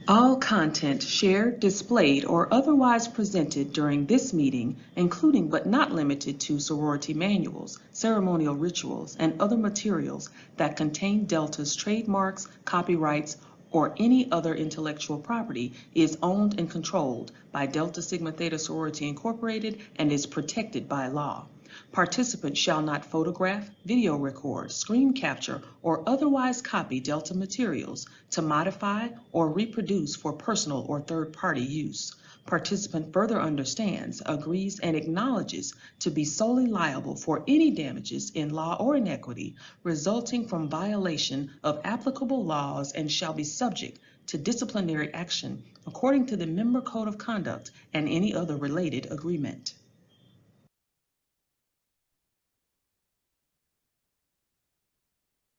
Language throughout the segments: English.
All content shared, displayed, or otherwise presented during this meeting, including but not limited to sorority manuals, ceremonial rituals, and other materials that contain Delta's trademarks, copyrights, or any other intellectual property, is owned and controlled by Delta Sigma Theta Sorority Incorporated and is protected by law. Participants shall not photograph, video record, screen capture, or otherwise copy Delta materials to modify or reproduce for personal or third-party use. Participant further understands, agrees, and acknowledges to be solely liable for any damages in law or in equity resulting from violation of applicable laws and shall be subject to disciplinary action according to the Member Code of Conduct and any other related agreement.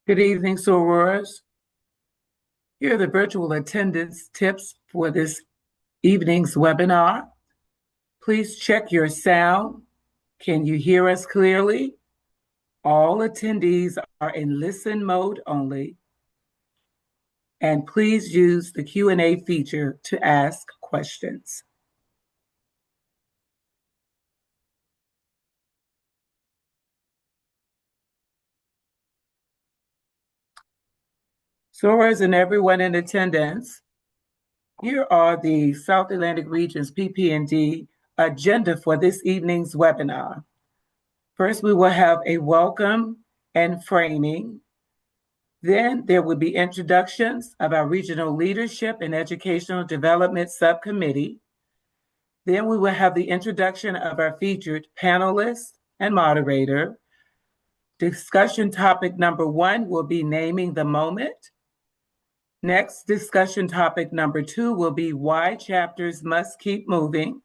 Good evening, sorors. Here are the virtual attendance tips for this evening's webinar. Please check your sound. Can you hear us clearly? All attendees are in listen mode only. And please use the Q&A feature to ask questions. Sorors and everyone in attendance, here are the South Atlantic Region's PP&D agenda for this evening's webinar. First, we will have a welcome and framing. Then there will be introductions of our Regional Leadership and Educational Development Subcommittee. Then we will have the introduction of our featured panelist and moderator. Discussion topic number 1 will be naming the moment. Next, discussion topic number 2 will be why chapters must keep moving.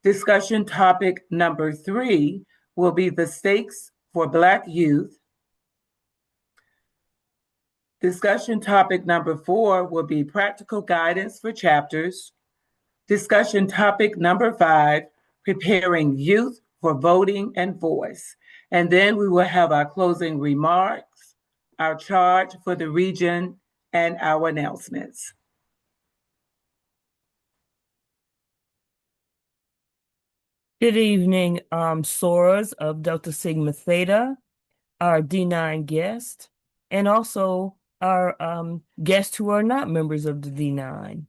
Discussion topic number 3 will be the stakes for Black youth. Discussion topic number 4 will be practical guidance for chapters. Discussion topic number 5, preparing youth for voting and voice. And then we will have our closing remarks, our charge for the region, and our announcements. Good evening, sorors of Delta Sigma Theta, our D9 guest, and also our guests who are not members of the D9.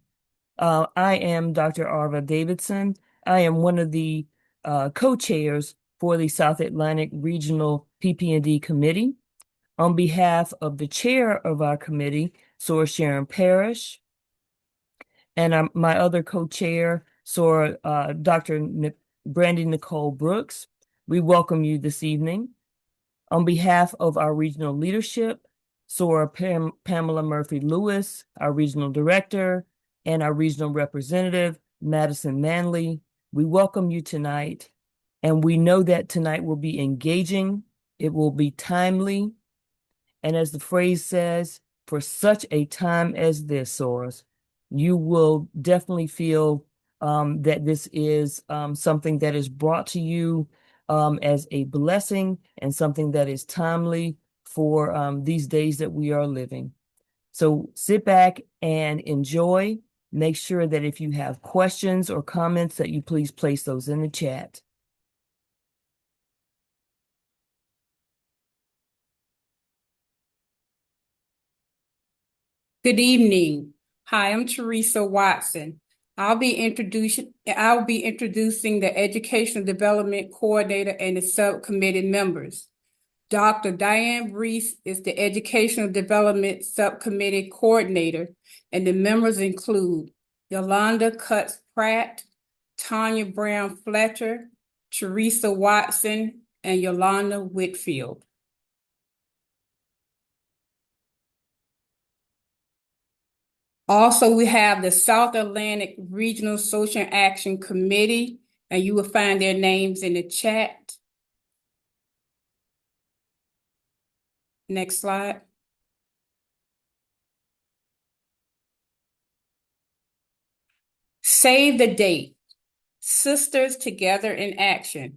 I am Dr. Arva Davidson. I am one of the co-chairs for the South Atlantic Regional PP&D Committee. On behalf of the chair of our committee, Sora Sharon Parrish, and my other co-chair, Dr. Brandy Nicole Brooks, we welcome you this evening. On behalf of our regional leadership, Sora Pamela Murphy Lewis, our regional director, and our regional representative, Madison Manley, we welcome you tonight. And we know that tonight will be engaging, it will be timely, and as the phrase says, for such a time as this, Soros, you will definitely feel that this is something that is brought to you as a blessing and something that is timely for these days that we are living. So sit back and enjoy. Make sure that if you have questions or comments that you please place those in the chat. Good evening. Hi, I'm Teresa Watson. I'll be introducing the Educational Development Coordinator and the subcommittee members. Dr. Diane Reese is the Educational Development Subcommittee Coordinator, and the members include Yolanda Cutts Pratt, Tanya Brown Fletcher, Teresa Watson, and Yolanda Whitfield. Also, we have the South Atlantic Regional Social Action Committee, and you will find their names in the chat. Next slide. Save the date. Sisters Together in Action.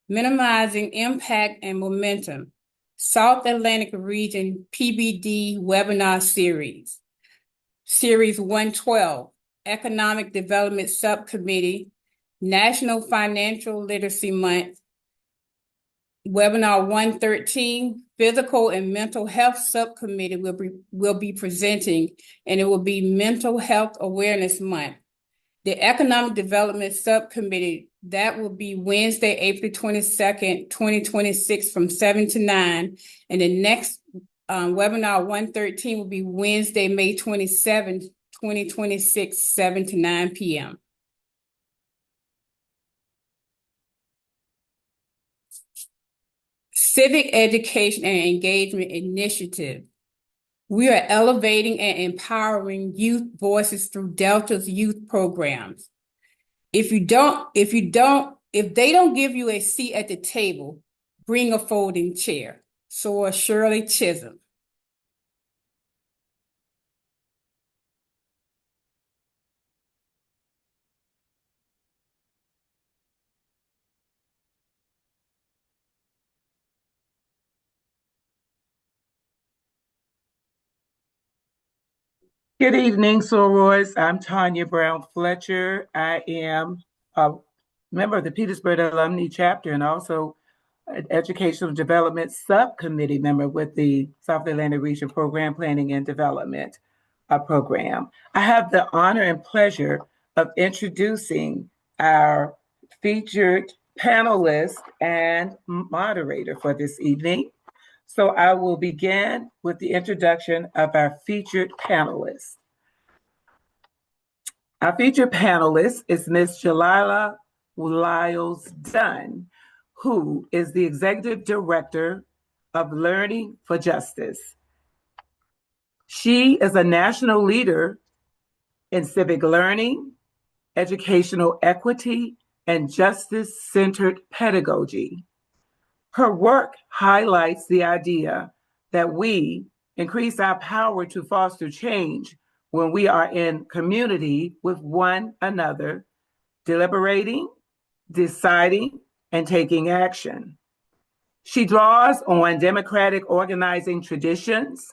Minimizing Impact and Momentum. South Atlantic Region PBD Webinar Series. Series 112, Economic Development Subcommittee, National Financial Literacy Month. Webinar 113, Physical and Mental Health Subcommittee will be presenting, and it will be Mental Health Awareness Month. The Economic Development Subcommittee, that will be Wednesday, April 22nd, 2026 from 7 to 9. And the next webinar 113 will be Wednesday, May 27th, 2026, 7 to 9 p.m. Civic Education and Engagement Initiative. We are elevating and empowering youth voices through Delta's youth programs. If they don't give you a seat at the table, bring a folding chair. So Shirley Chisholm. Good evening, sorors. I'm Tanya Brown Fletcher. I am a member of the Petersburg Alumni Chapter and also an Educational Development Subcommittee member with the South Atlantic Region Program Planning and Development Program. I have the honor and pleasure of introducing our featured panelist and moderator for this evening. So I will begin with the introduction of our featured panelists. Our featured panelist is Ms. Jalila Lyles Dunn, who is the Executive Director of Learning for Justice. She is a national leader in civic learning, educational equity, and justice-centered pedagogy. Her work highlights the idea that we increase our power to foster change when we are in community with one another, deliberating, deciding, and taking action. She draws on democratic organizing traditions,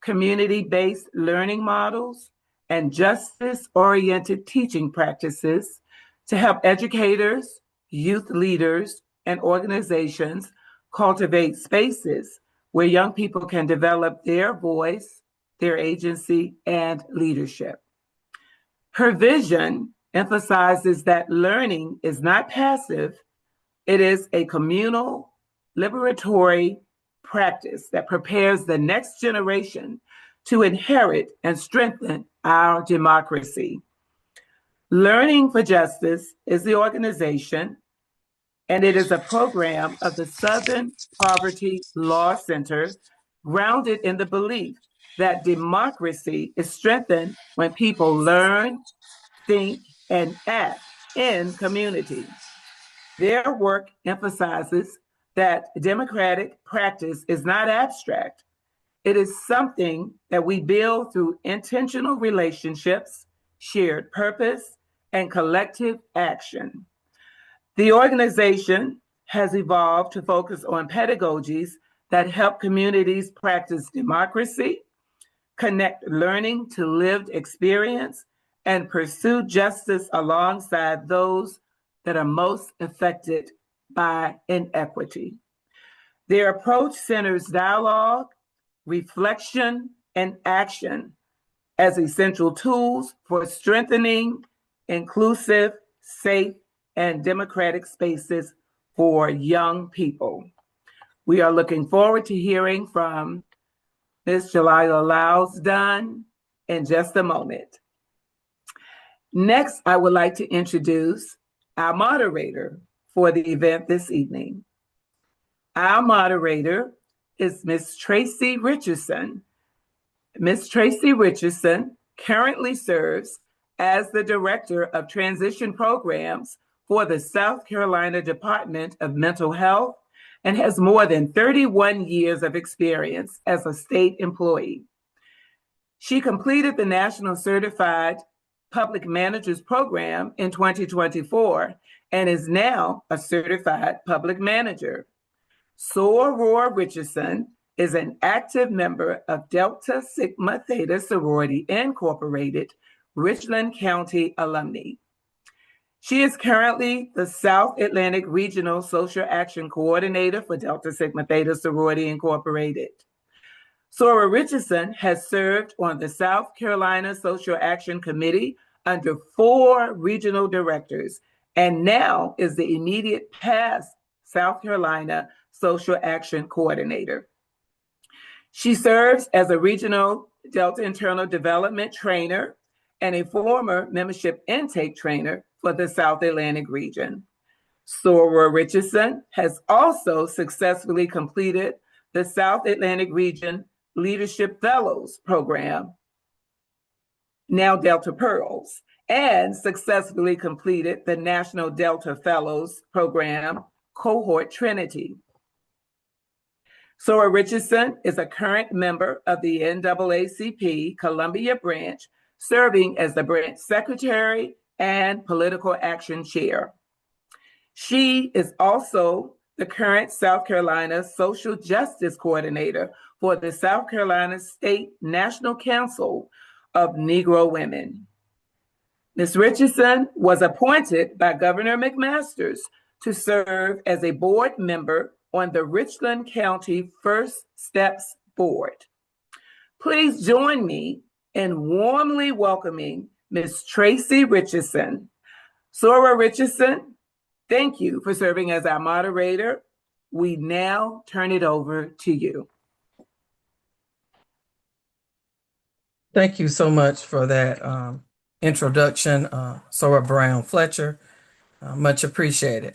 community-based learning models, and justice-oriented teaching practices to help educators, youth leaders, and organizations cultivate spaces where young people can develop their voice, their agency, and leadership. Her vision emphasizes that learning is not passive, it is a communal, liberatory practice that prepares the next generation to inherit and strengthen our democracy. Learning for Justice is the organization, and it is a program of the Southern Poverty Law Center, grounded in the belief that democracy is strengthened when people learn, think, and act in community. Their work emphasizes that democratic practice is not abstract. It is something that we build through intentional relationships, shared purpose, and collective action. The organization has evolved to focus on pedagogies that help communities practice democracy, connect learning to lived experience, and pursue justice alongside those that are most affected by inequity. Their approach centers dialogue, reflection, and action as essential tools for strengthening inclusive, safe, and democratic spaces for young people. We are looking forward to hearing from Ms. Jalila Lyles Dunn in just a moment. Next, I would like to introduce our moderator for the event this evening. Our moderator is Ms. Tracy Richardson. Ms. Tracy Richardson currently serves as the Director of Transition Programs for the South Carolina Department of Mental Health and has more than 31 years of experience as a state employee. She completed the National Certified Public Managers Program in 2024 and is now a certified public manager. Soror Richardson is an active member of Delta Sigma Theta Sorority Incorporated, Richland County alumni. She is currently the South Atlantic Regional Social Action Coordinator for Delta Sigma Theta Sorority Incorporated. Soror Richardson has served on the South Carolina Social Action Committee under 4 regional directors and now is the immediate past South Carolina Social Action Coordinator. She serves as a regional Delta Internal Development Trainer and a former membership intake trainer for the South Atlantic region. Soror Richardson has also successfully completed the South Atlantic Region Leadership Fellows Program, now Delta Pearls, and successfully completed the National Delta Fellows Program, Cohort Trinity. Soror Richardson is a current member of the NAACP Columbia branch, serving as the branch secretary and political action chair. She is also the current South Carolina Social Justice Coordinator for the South Carolina State National Council of Negro Women. Ms. Richardson was appointed by Governor McMaster to serve as a board member on the Richland County First Steps Board. Please join me in warmly welcoming Ms. Tracy Richardson. Soror Richardson, thank you for serving as our moderator. We now turn it over to you. Thank you so much for that introduction, Soror Brown Fletcher. Much appreciated.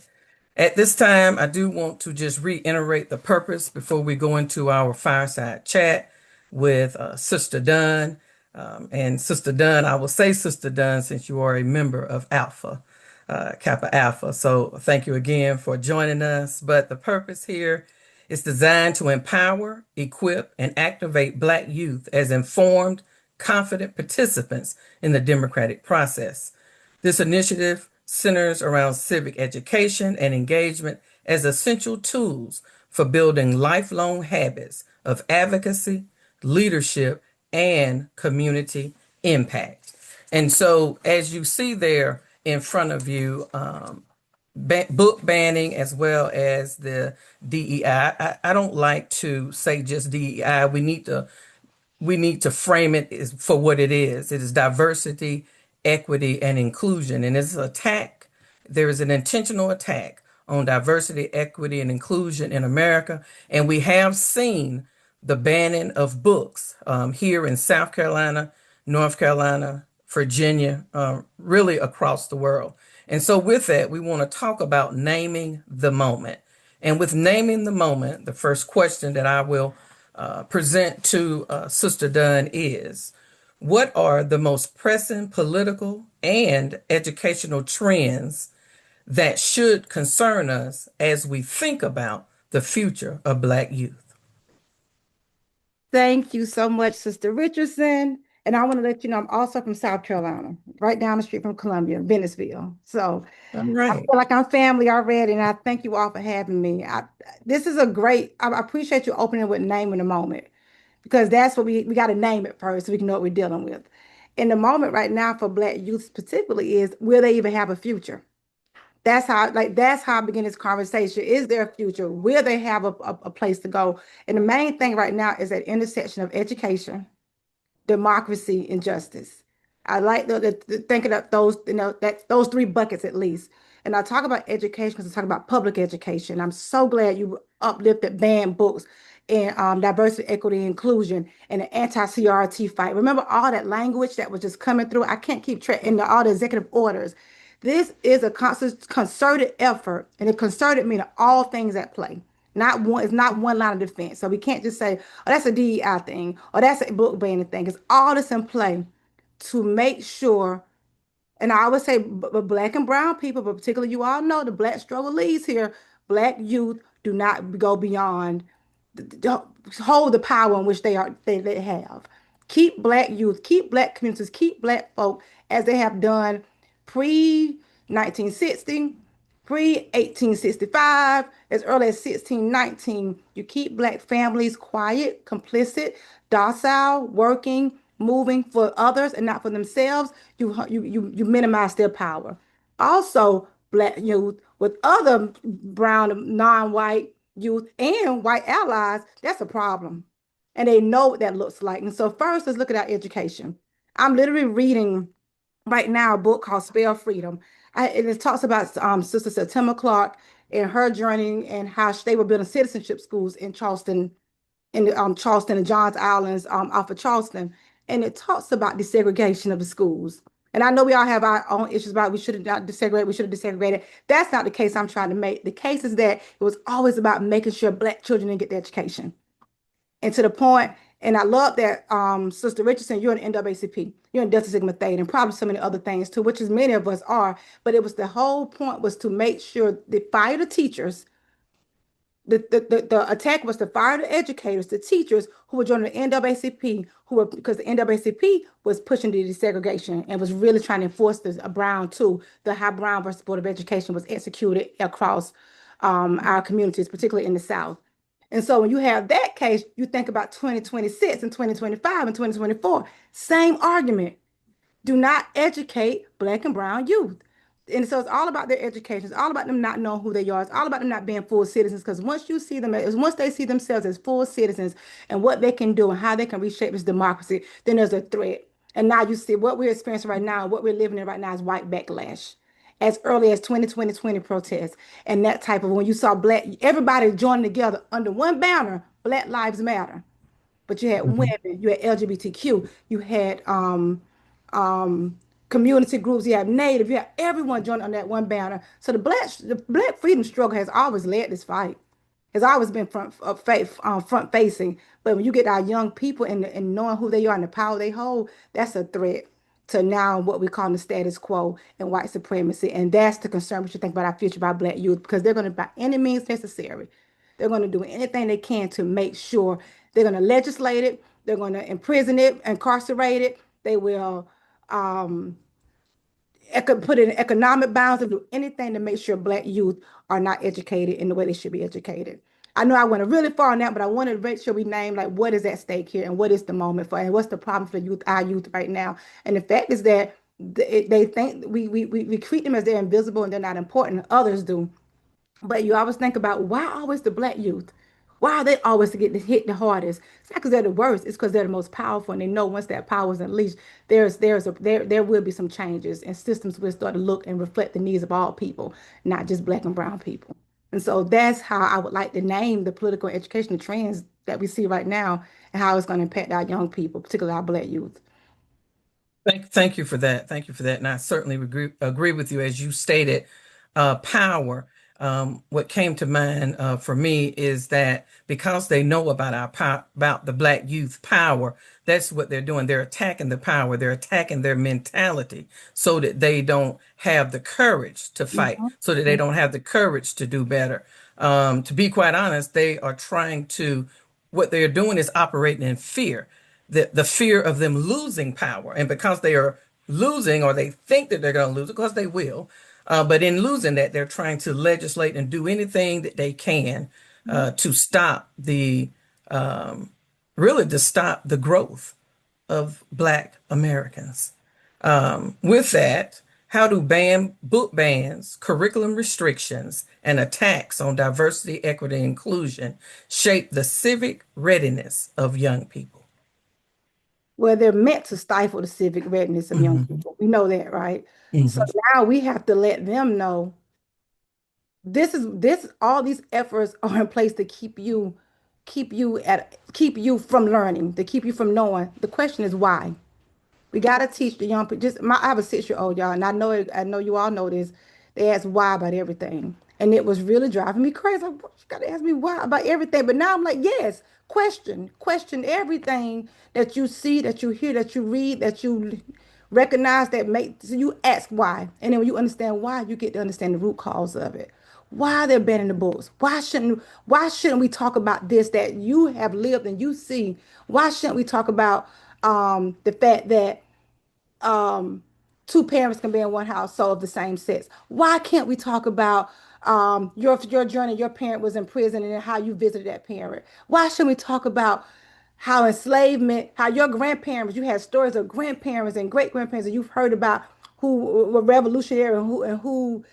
At this time, I do want to just reiterate the purpose before we go into our fireside chat with Sister Dunn. And Sister Dunn, I will say Sister Dunn since you are a member of Alpha, Kappa Alpha. So thank you again for joining us. But the purpose here is designed to empower, equip, and activate Black youth as informed, confident participants in the democratic process. This initiative centers around civic education and engagement as essential tools for building lifelong habits of advocacy, leadership, and community impact. And so, as you see there in front of you, book banning as well as the DEI. I don't like to say just DEI. We need to frame it for what it is. It is diversity, equity, and inclusion. And it's an attack. There is an intentional attack on diversity, equity, and inclusion in America. And we have seen the banning of books here in South Carolina, North Carolina, Virginia, really across the world. And so with that, we want to talk about naming the moment. And with naming the moment, the first question that I will present to Sister Dunn is, what are the most pressing political and educational trends that should concern us as we think about the future of Black youth? Thank you so much, Sister Richardson. And I want to let you know I'm also from South Carolina, right down the street from Columbia, Bennettsville. So I feel like I'm family already, and I thank you all for having me. This is a great, I appreciate you opening with naming the moment, because that's what we got to name it first so we can know what we're dealing with. And the moment right now for Black youth specifically is, will they even have a future? That's how I begin this conversation. Is there a future? Will they have a place to go? And the main thing right now is that intersection of education, democracy, and justice. I like thinking of those, those 3 buckets at least. And I talk about education because I talk about public education. I'm so glad you uplifted banned books in diversity, equity, inclusion, and the anti-CRT fight. Remember all that language that was just coming through? I can't keep track in all the executive orders. This is a concerted effort, and it concerted meaning all things at play. Not one, it's not one line of defense. So we can't just say, oh, that's a DEI thing, or that's a book banning thing. It's all this in play to make sure, and I would say Black and brown people, but particularly you all know the Black struggle leads here. Black youth do not go beyond, hold the power in which they have. Keep Black youth, keep Black communities, keep Black folk as they have done pre-1960, pre-1865, as early as 1619. You keep Black families quiet, complicit, docile, working, moving for others and not for themselves. You minimize their power. Also, Black youth with other brown, non-white youth and white allies, that's a problem. And they know what that looks like. And so first, let's look at our education. I'm literally reading right now a book called Spell Freedom. And it talks about Sister September Clark and her journey and how they were building citizenship schools in Charleston, Charleston and Johns Islands off of Charleston. And it talks about desegregation of the schools. And I know we all have our own issues about we should have not desegregated, we should have desegregated. That's not the case I'm trying to make. The case is that it was always about making sure Black children didn't get the education. And to the point, and I love that Sister Richardson, you're in NAACP, you're in Delta Sigma Theta, and probably so many other things too, which is many of us are. But it was the whole point was to make sure they fire the teachers. The attack was to fire the educators, the teachers who were joining the NAACP, because the NAACP was pushing the desegregation and was really trying to enforce this Brown too, the how Brown versus Board of Education was executed across our communities, particularly in the South. And so when you have that case, you think about 2026 and 2025 and 2024, same argument. Do not educate Black and brown youth. And so it's all about their education. It's all about them not knowing who they are. It's all about them not being full citizens. Because once you see them, once they see themselves as full citizens and what they can do and how they can reshape this democracy, then there's a threat. And now you see what we're experiencing right now, what we're living in right now is white backlash. As early as 2020 protests and that type of when you saw everybody joining together under one banner, Black Lives Matter. But you had women, you had LGBTQ, you had community groups, you have Native, you have everyone joining on that one banner. So the Black freedom struggle has always led this fight. Has always been front facing. But when you get our young people and knowing who they are and the power they hold, that's a threat to now what we call the status quo and white supremacy. And that's the concern we should think about our future about Black youth, because they're going to, by any means necessary, they're going to do anything they can to make sure they're going to legislate it, they're going to imprison it, incarcerate it, they will put in economic bounds and do anything to make sure Black youth are not educated in the way they should be educated. I know I went really far on that, but I wanted to make sure we name like what is at stake here and what is the moment for and what's the problem for youth, our youth right now. And the fact is that they think we treat them as they're invisible and they're not important. Others do. But you always think about why always the Black youth? Why are they always to get hit the hardest? It's not because they're the worst. It's because they're the most powerful, and they know once that power is unleashed, there will be some changes, and systems will start to look and reflect the needs of all people, not just Black and brown people. And so that's how I would like to name the political and educational trends that we see right now, and how it's going to impact our young people, particularly our Black youth. Thank you for that. Thank you for that. And I certainly agree with you as you stated, power. What came to mind for me is that because they know about the Black youth power, that's what they're doing. They're attacking the power. They're attacking their mentality so that they don't have the courage to fight, so that they don't have the courage to do better. To be quite honest, they are what they're doing is operating in fear, the fear of them losing power. And because they are losing, or they think that they're going to lose, because they will, but in losing that, they're trying to legislate and do anything that they can to stop really to stop the growth of Black Americans. With that, how do book bans, curriculum restrictions, and attacks on diversity, equity, and inclusion shape the civic readiness of young people? Well, they're meant to stifle the civic readiness of young people. We know that, right? So now we have to let them know all these efforts are in place to keep you from learning, to keep you from knowing. The question is why. We gotta teach the young people. I have a 6-year-old, y'all, and I know you all know this. They ask why about everything, and it was really driving me crazy. Like, what, you gotta ask me why about everything. But now I'm like, yes, question everything that you see, that you hear, that you read, that you recognize. So you ask why, and then when you understand why, you get to understand the root cause of it. Why they're banning the books? Why shouldn't we talk about this that you have lived and you see? Why shouldn't we talk about the fact that um, two parents can be in one household of the same sex? Why can't we talk about your journey? Your parent was in prison and how you visited that parent. Why shouldn't we talk about how enslavement, how your grandparents, you had stories of grandparents and great grandparents that you've heard about who were revolutionary and who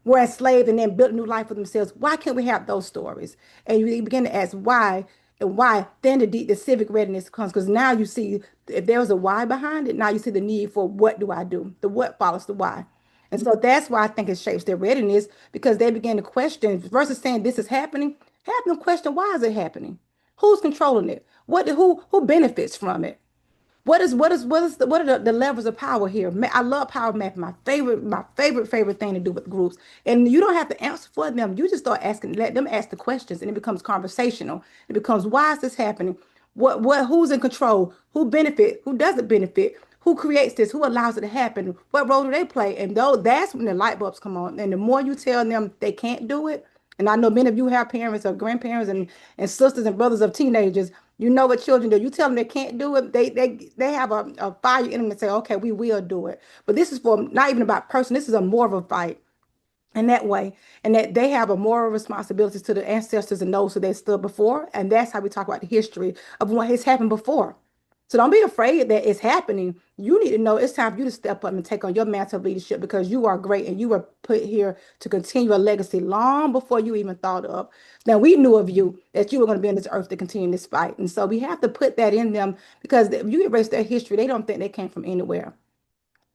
were enslaved and then built a new life for themselves. Why can't we have those stories? And you begin to ask why, and why, then the civic readiness comes, because now you see if there was a why behind it, now you see the need for what do I do? The what follows the why. And so that's why I think it shapes their readiness, because they begin to question versus saying this is happening, have them question why is it happening? Who's controlling it? Who benefits from it? What are the levels of power here? I love power mapping. My favorite thing to do with groups. And you don't have to answer for them. You just start asking, let them ask the questions, and it becomes conversational. It becomes, why is this happening? Who's in control? Who benefit? Who doesn't benefit? Who creates this? Who allows it to happen? What role do they play? And though that's when the light bulbs come on. And the more you tell them they can't do it, and I know many of you have parents or grandparents and sisters and brothers of teenagers. You know what children do. You tell them they can't do it, they have a fire in them and say, okay, we will do it. But this is for not even about person. This is a more of a fight in that way, and that they have a moral responsibility to the ancestors and those who they stood before. And that's how we talk about the history of what has happened before. So don't be afraid that it's happening. You need to know it's time for you to step up and take on your mantle of leadership, because you are great and you were put here to continue a legacy long before you even thought of. Now, we knew of you that you were going to be on this earth to continue this fight. And so we have to put that in them, because if you erase their history, they don't think they came from anywhere.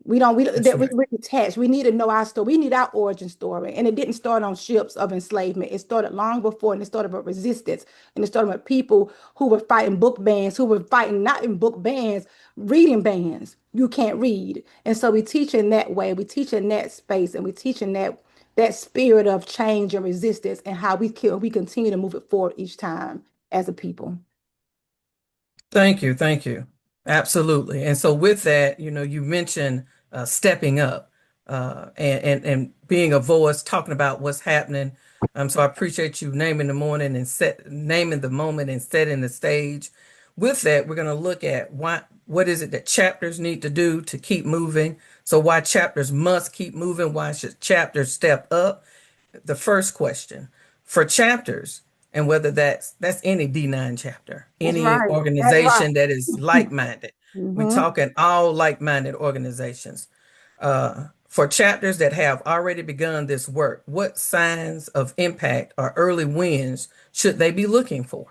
That's right. We're detached. We need to know our story. We need our origin story. And it didn't start on ships of enslavement. It started long before, and it started with resistance. And it started with people who were fighting book bans, who were fighting not in book bans, reading bans. You can't read. And so we teach in that way. We teach in that space, and we teach in that spirit of change and resistance, and how we continue to move it forward each time as a people. Thank you. Thank you. Absolutely. And so with that, you mentioned stepping up and being a voice, talking about what's happening. So I appreciate you naming naming the moment and setting the stage. With that, we're going to look at what is it that chapters need to do to keep moving. So why chapters must keep moving? Why should chapters step up? The first question for chapters, and whether that's any D9 chapter, That's any right. That's right. organization that is like-minded. We Hmm. talking all like-minded organizations. For chapters that have already begun this work, what signs of impact or early wins should they be looking for?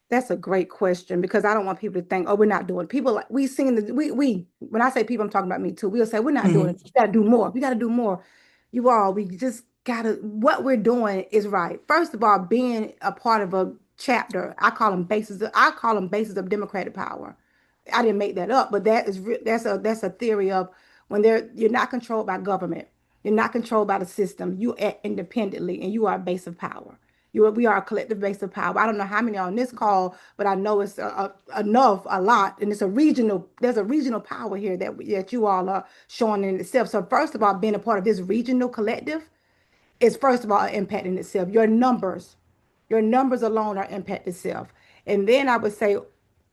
That's a great question, because I don't want people to think, oh, we're not doing it. People like we seen the we when I say people, I'm talking about me too. We'll say we're not doing Mhm. it. We gotta do more. We gotta do more. You all, we just gotta what we're doing is right. First of all, being a part of a chapter, I call them bases of democratic power. I didn't make that up, but that's a theory of when you're not controlled by government, you're not controlled by the system, you act independently, and you are a base of power. We are a collective base of power. I don't know how many on this call, but I know it's enough, a lot, and there's a regional power here that you all are showing in itself. So first of all, being a part of this regional collective is first of all an impact in itself. Your numbers alone are impact itself. And then I would say,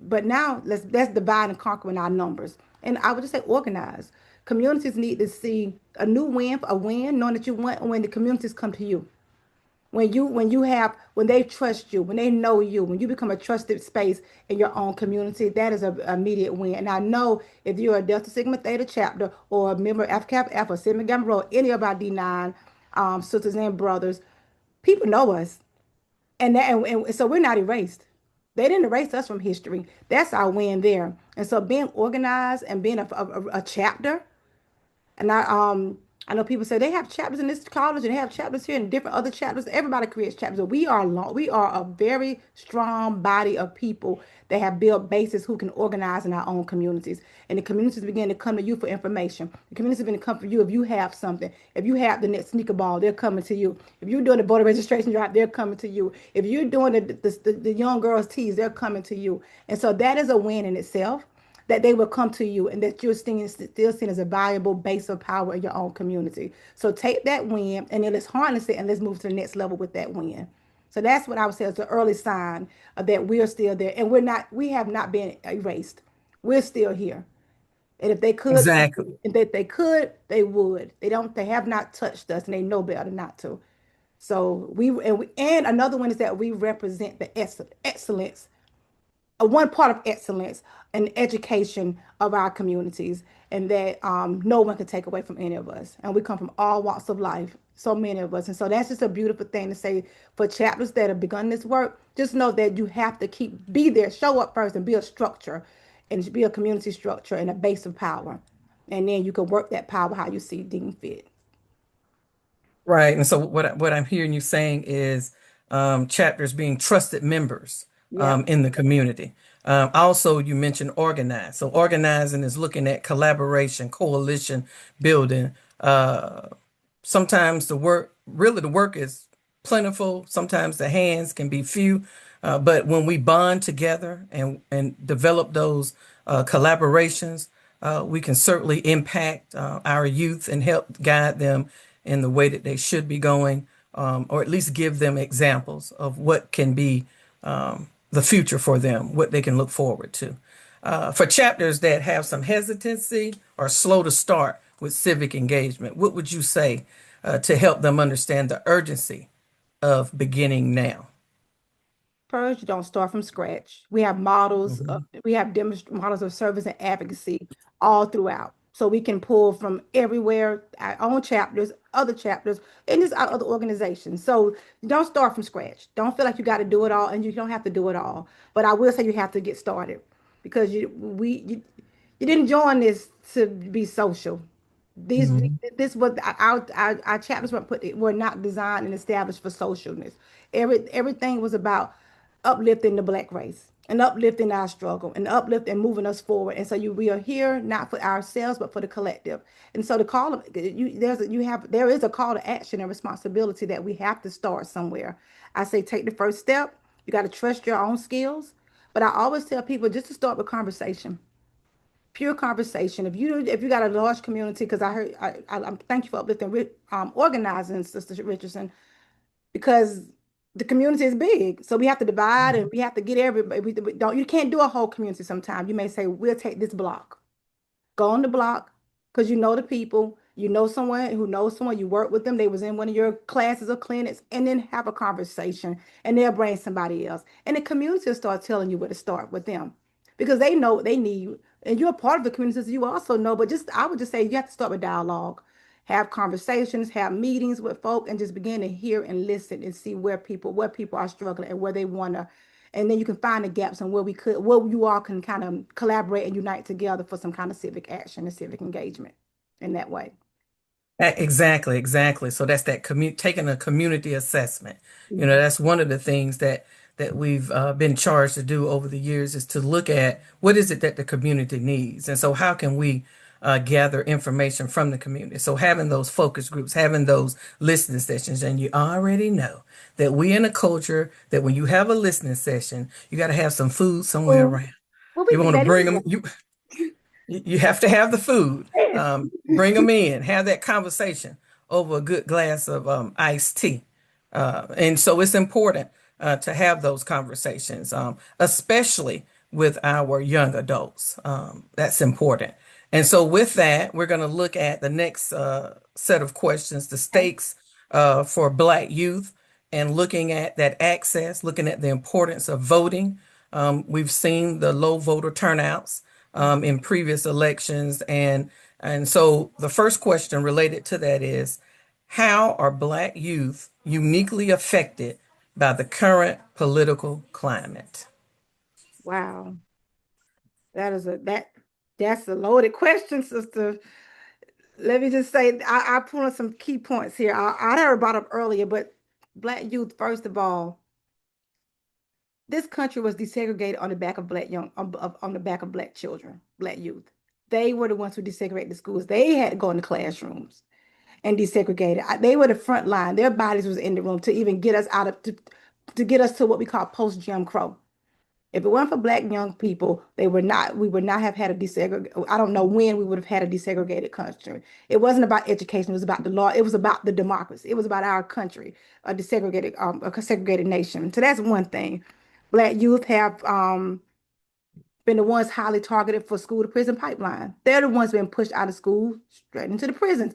but now let's divide and conquer in our numbers. And I would just say organize. Communities need to see a win, knowing that you win when the communities come to you. When they trust you, when they know you, when you become a trusted space in your own community, that is an immediate win. And I know if you're a Delta Sigma Theta chapter or a member of Alpha Kappa Alpha, Sigma Gamma Rho, any of our D9 sisters and brothers, people know us. And so we're not erased. They didn't erase us from history. That's our win there. And so being organized and being a chapter, and I know people say they have chapters in this college and they have chapters here and different other chapters. Everybody creates chapters. We are long, we are a very strong body of people that have built bases who can organize in our own communities. And the communities begin to come to you for information. The communities begin to come for you if you have something. If you have the next sneaker ball, they're coming to you. If you're doing the voter registration drive, they're coming to you. If you're doing the young girls' teas, they're coming to you. And so that is a win in itself, that they will come to you and that you're still seen as a valuable base of power in your own community. So take that win and then let's harness it and let's move to the next level with that win. So that's what I would say is the early sign of that we're still there and we have not been erased. We're still here. And if they could, Exactly. if they could, they would. They have not touched us and they know better not to. So and another one is that we represent the excellence, one part of excellence and education of our communities, and that no one can take away from any of us. And we come from all walks of life, so many of us. And so that's just a beautiful thing to say for chapters that have begun this work. Just know that you have to be there, show up first, and be a structure, and be a community structure and a base of power. And then you can work that power how you see deemed fit. Right. And so what I'm hearing you saying is chapters being trusted members Yeah. in the community. Also, you mentioned organize. So organizing is looking at collaboration, coalition building. Sometimes the work is plentiful. Sometimes the hands can be few. But when we bond together and develop those collaborations, we can certainly impact our youth and help guide them in the way that they should be going, or at least give them examples of what can be the future for them, what they can look forward to. For chapters that have some hesitancy or slow to start with civic engagement, what would you say to help them understand the urgency of beginning now? First, you don't start from scratch. We have models, Mhm. we have models of service and advocacy all throughout. So we can pull from everywhere, our own chapters, other chapters, and just our other organizations. So you don't start from scratch. Don't feel like you got to do it all, and you don't have to do it all. But I will say you have to get started because you didn't join this to be social. These Mhm. this was our chapters were not designed and established for socialness. Everything was about uplifting the Black race and uplifting our struggle and uplift and moving us forward. And so we are here not for ourselves but for the collective. And so the call of there is a call to action and responsibility that we have to start somewhere. I say take the first step. You got to trust your own skills. But I always tell people just to start with conversation, pure conversation. If you got a large community, because I'm thank you for uplifting organizing, Sister Richardson, because the community is big. So we have to divide and we have to get everybody. You can't do a whole community sometimes. You may say, we'll take this block. Go on the block because you know the people, you know someone who knows someone, you work with them, they was in one of your classes or clinics, and then have a conversation and they'll bring somebody else. And the community will start telling you where to start with them because they know what they need. And you're a part of the community, so you also know, but I would just say you have to start with dialogue, have conversations, have meetings with folk, and just begin to hear and listen and see where people are struggling and where they want to, and then you can find the gaps and where you all can kind of collaborate and unite together for some kind of civic action and civic engagement in that way. Exactly, exactly. So that's that taking a community assessment. You know, that's one of the things that we've been charged to do over the years is to look at what is it that the community needs, and so how can we gather information from the community. So having those focus groups, having those listening sessions, and you already know that we in a culture that when you have a listening session, you got to have some food somewhere Well, around. we You did want to that bring anyway. them. You have to have the food. Yes. Bring them in, have that conversation over a good glass of iced tea. And so it's important to have those conversations, especially with our young adults. That's important. And so with that, we're going to look at the next set of questions, the Okay. stakes for Black youth, and looking at that access, looking at the importance of voting. We've seen the low voter turnouts in previous elections. And so the first question related to that is, how are Black youth uniquely affected by the current political climate? Wow. That's a loaded question, Sister let me just say, I pulled on some key points here. I never brought up earlier, but Black youth, first of all, this country was desegregated on the back of Black young, on the back of Black children, Black youth. They were the ones who desegregated the schools. They had to go in the classrooms and desegregated. They were the front line. Their bodies was in the room to even get us out of, to get us to what we call post Jim Crow. If it weren't for Black young people, we would not have had a desegregated, I don't know when we would have had a desegregated country. It wasn't about education, it was about the law, it was about the democracy, it was about our country, a segregated nation. So that's one thing. Black youth have been the ones highly targeted for school to prison pipeline. They're the ones being pushed out of school straight into the prisons,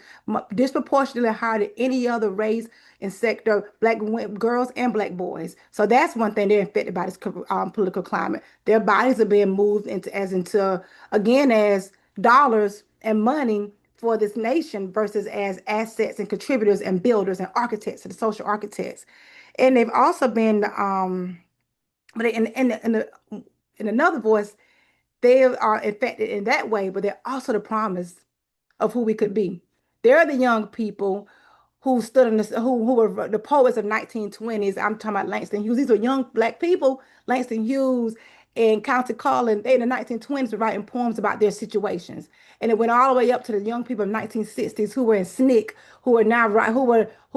disproportionately higher than any other race and sector, Black girls and Black boys. So that's one thing they're affected by this political climate. Their bodies are being moved into again as dollars and money for this nation versus as assets and contributors and builders and architects and social architects. And they've also been but in another voice, they are affected in that way, but they're also the promise of who we could be. They're the young people who stood in who were the poets of 1920s. I'm talking about Langston Hughes. These are young Black people, Langston Hughes and County Cullen. They in the 1920s were writing poems about their situations. And it went all the way up to the young people of 1960s who were in SNCC, who were now who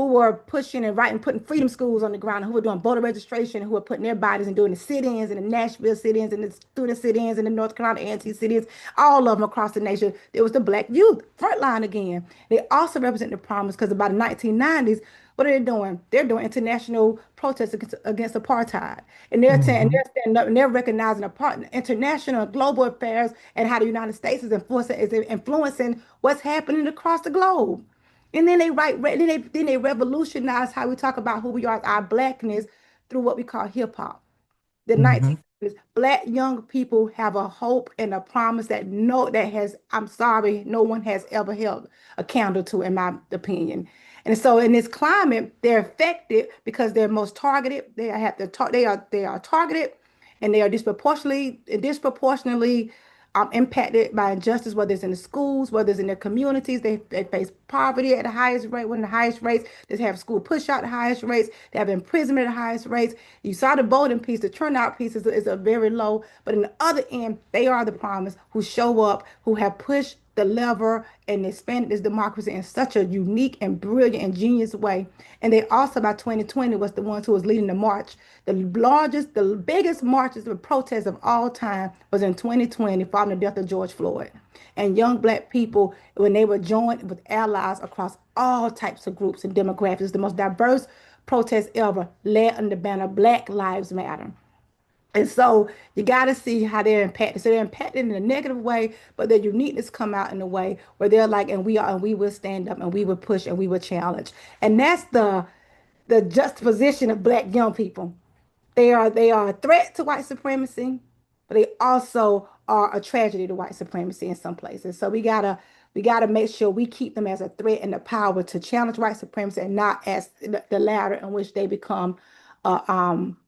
were pushing and writing, putting freedom schools on the ground, who were doing voter registration, who were putting their bodies and doing the sit-ins and the Nashville sit-ins and the student sit-ins and the North Carolina A&T sit-ins, all of them across the nation. There was the Black youth frontline again. They also represent the promise because by the 1990s, what are they doing? They're doing international protests against apartheid. And they're saying they're standing up and they're recognizing international and global affairs and how the United States is influencing what's happening across the globe. And then they revolutionize how we talk about who we are, our Blackness, through what we call hip hop. The 1950s, Black young people have a hope and a promise I'm sorry, no one has ever held a candle to, in my opinion. And so in this climate, they're affected because they're most targeted. They are targeted and they are disproportionately impacted by injustice, whether it's in the schools, whether it's in their communities. They face poverty at the highest rate, one of the highest rates. They have school push out at the highest rates. They have imprisonment at the highest rates. You saw the voting piece, the turnout piece is a very low. But in the other end, they are the promise who show up, who have pushed the lever and expanded this democracy in such a unique and brilliant and genius way. And they also by 2020 was the ones who was leading the march. The biggest marches of protests of all time was in 2020 following the death of George Floyd. And young Black people, when they were joined with allies across all types of groups and demographics, the most diverse protest ever, led under the banner Black Lives Matter. And so you got to see how they're impacted. So they're impacted in a negative way, but their uniqueness come out in a way where they're like, and we will stand up and we will push and we will challenge. And that's the juxtaposition of Black young people. They are a threat to white supremacy, but they also are a tragedy to white supremacy in some places. So we gotta make sure we keep them as a threat and the power to challenge white supremacy and not as the ladder in which they become uh, um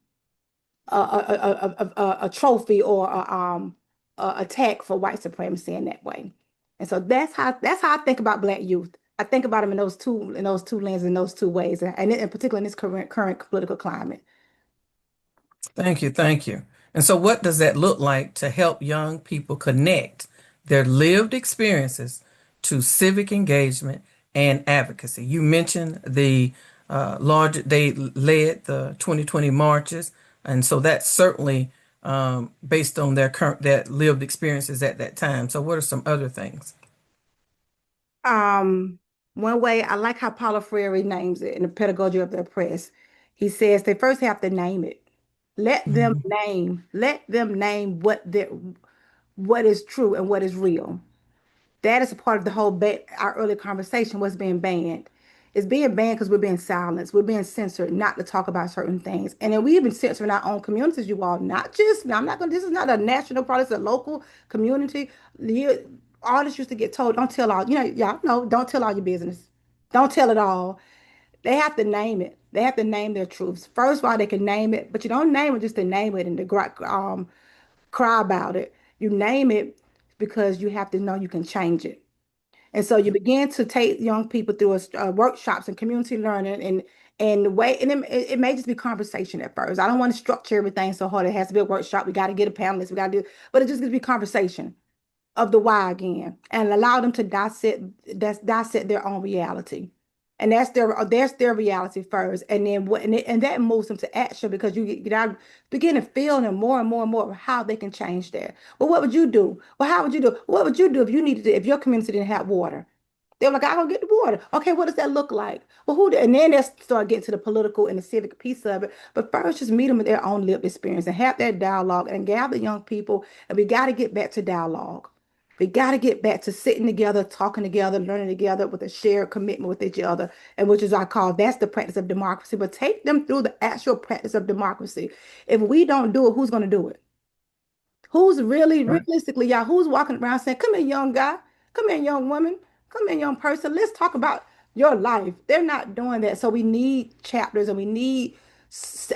a trophy or a attack for white supremacy in that way. And so that's how I think about Black youth. I think about them in those two lenses, in those two ways, and in particular in this current political climate. Thank you. Thank you. And so, what does that look like to help young people connect their lived experiences to civic engagement and advocacy? You mentioned they led the 2020 marches. And so that's certainly based on their lived experiences at that time. So, what are some other things? Um, One way I like how Paulo Freire names it in the Pedagogy of the Oppressed. He says they first have to name it. Mhm. Let them name what is true and what is real. That is a part of the whole our earlier conversation, what's being banned. It's being banned because we're being silenced. We're being censored not to talk about certain things. And then we even censoring our own communities, you all, not just, now I'm not going to, this is not a national problem, it's a local community. Artists used to get told, don't tell all, y'all know, don't tell all your business. Don't tell it all. They have to name it. They have to name their truths. First of all, they can name it, but you don't name it just to name it and cry about it. You name it because you have to know you can change it. And so you begin to take young people through workshops and community learning and the way, and it may just be conversation at first. I don't want to structure everything so hard. It has to be a workshop. We got to get a panelist. We got to do, but it just going to be conversation of the why again, and allow them to dissect their own reality. And that's their reality first. And then and that moves them to action because you get out, begin to feel them more and more and more of how they can change that. Well, what would you do? Well, how would you do? What would you do if you needed to, if your community didn't have water? They were like, I don't get the water. Okay, what does that look like? Well, and then they start getting to the political and the civic piece of it. But first, just meet them with their own lived experience and have that dialogue and gather young people. And we got to get back to dialogue. We got to get back to sitting together, talking together, learning together with a shared commitment with each other, and which is I call that's the practice of democracy. But take them through the actual practice of democracy. If we don't do it, who's going to do it? Who's really, realistically, y'all, who's walking around saying, come here, young guy, come here, young woman, come here, young person, let's talk about your life. They're not doing that. So we need chapters and we need,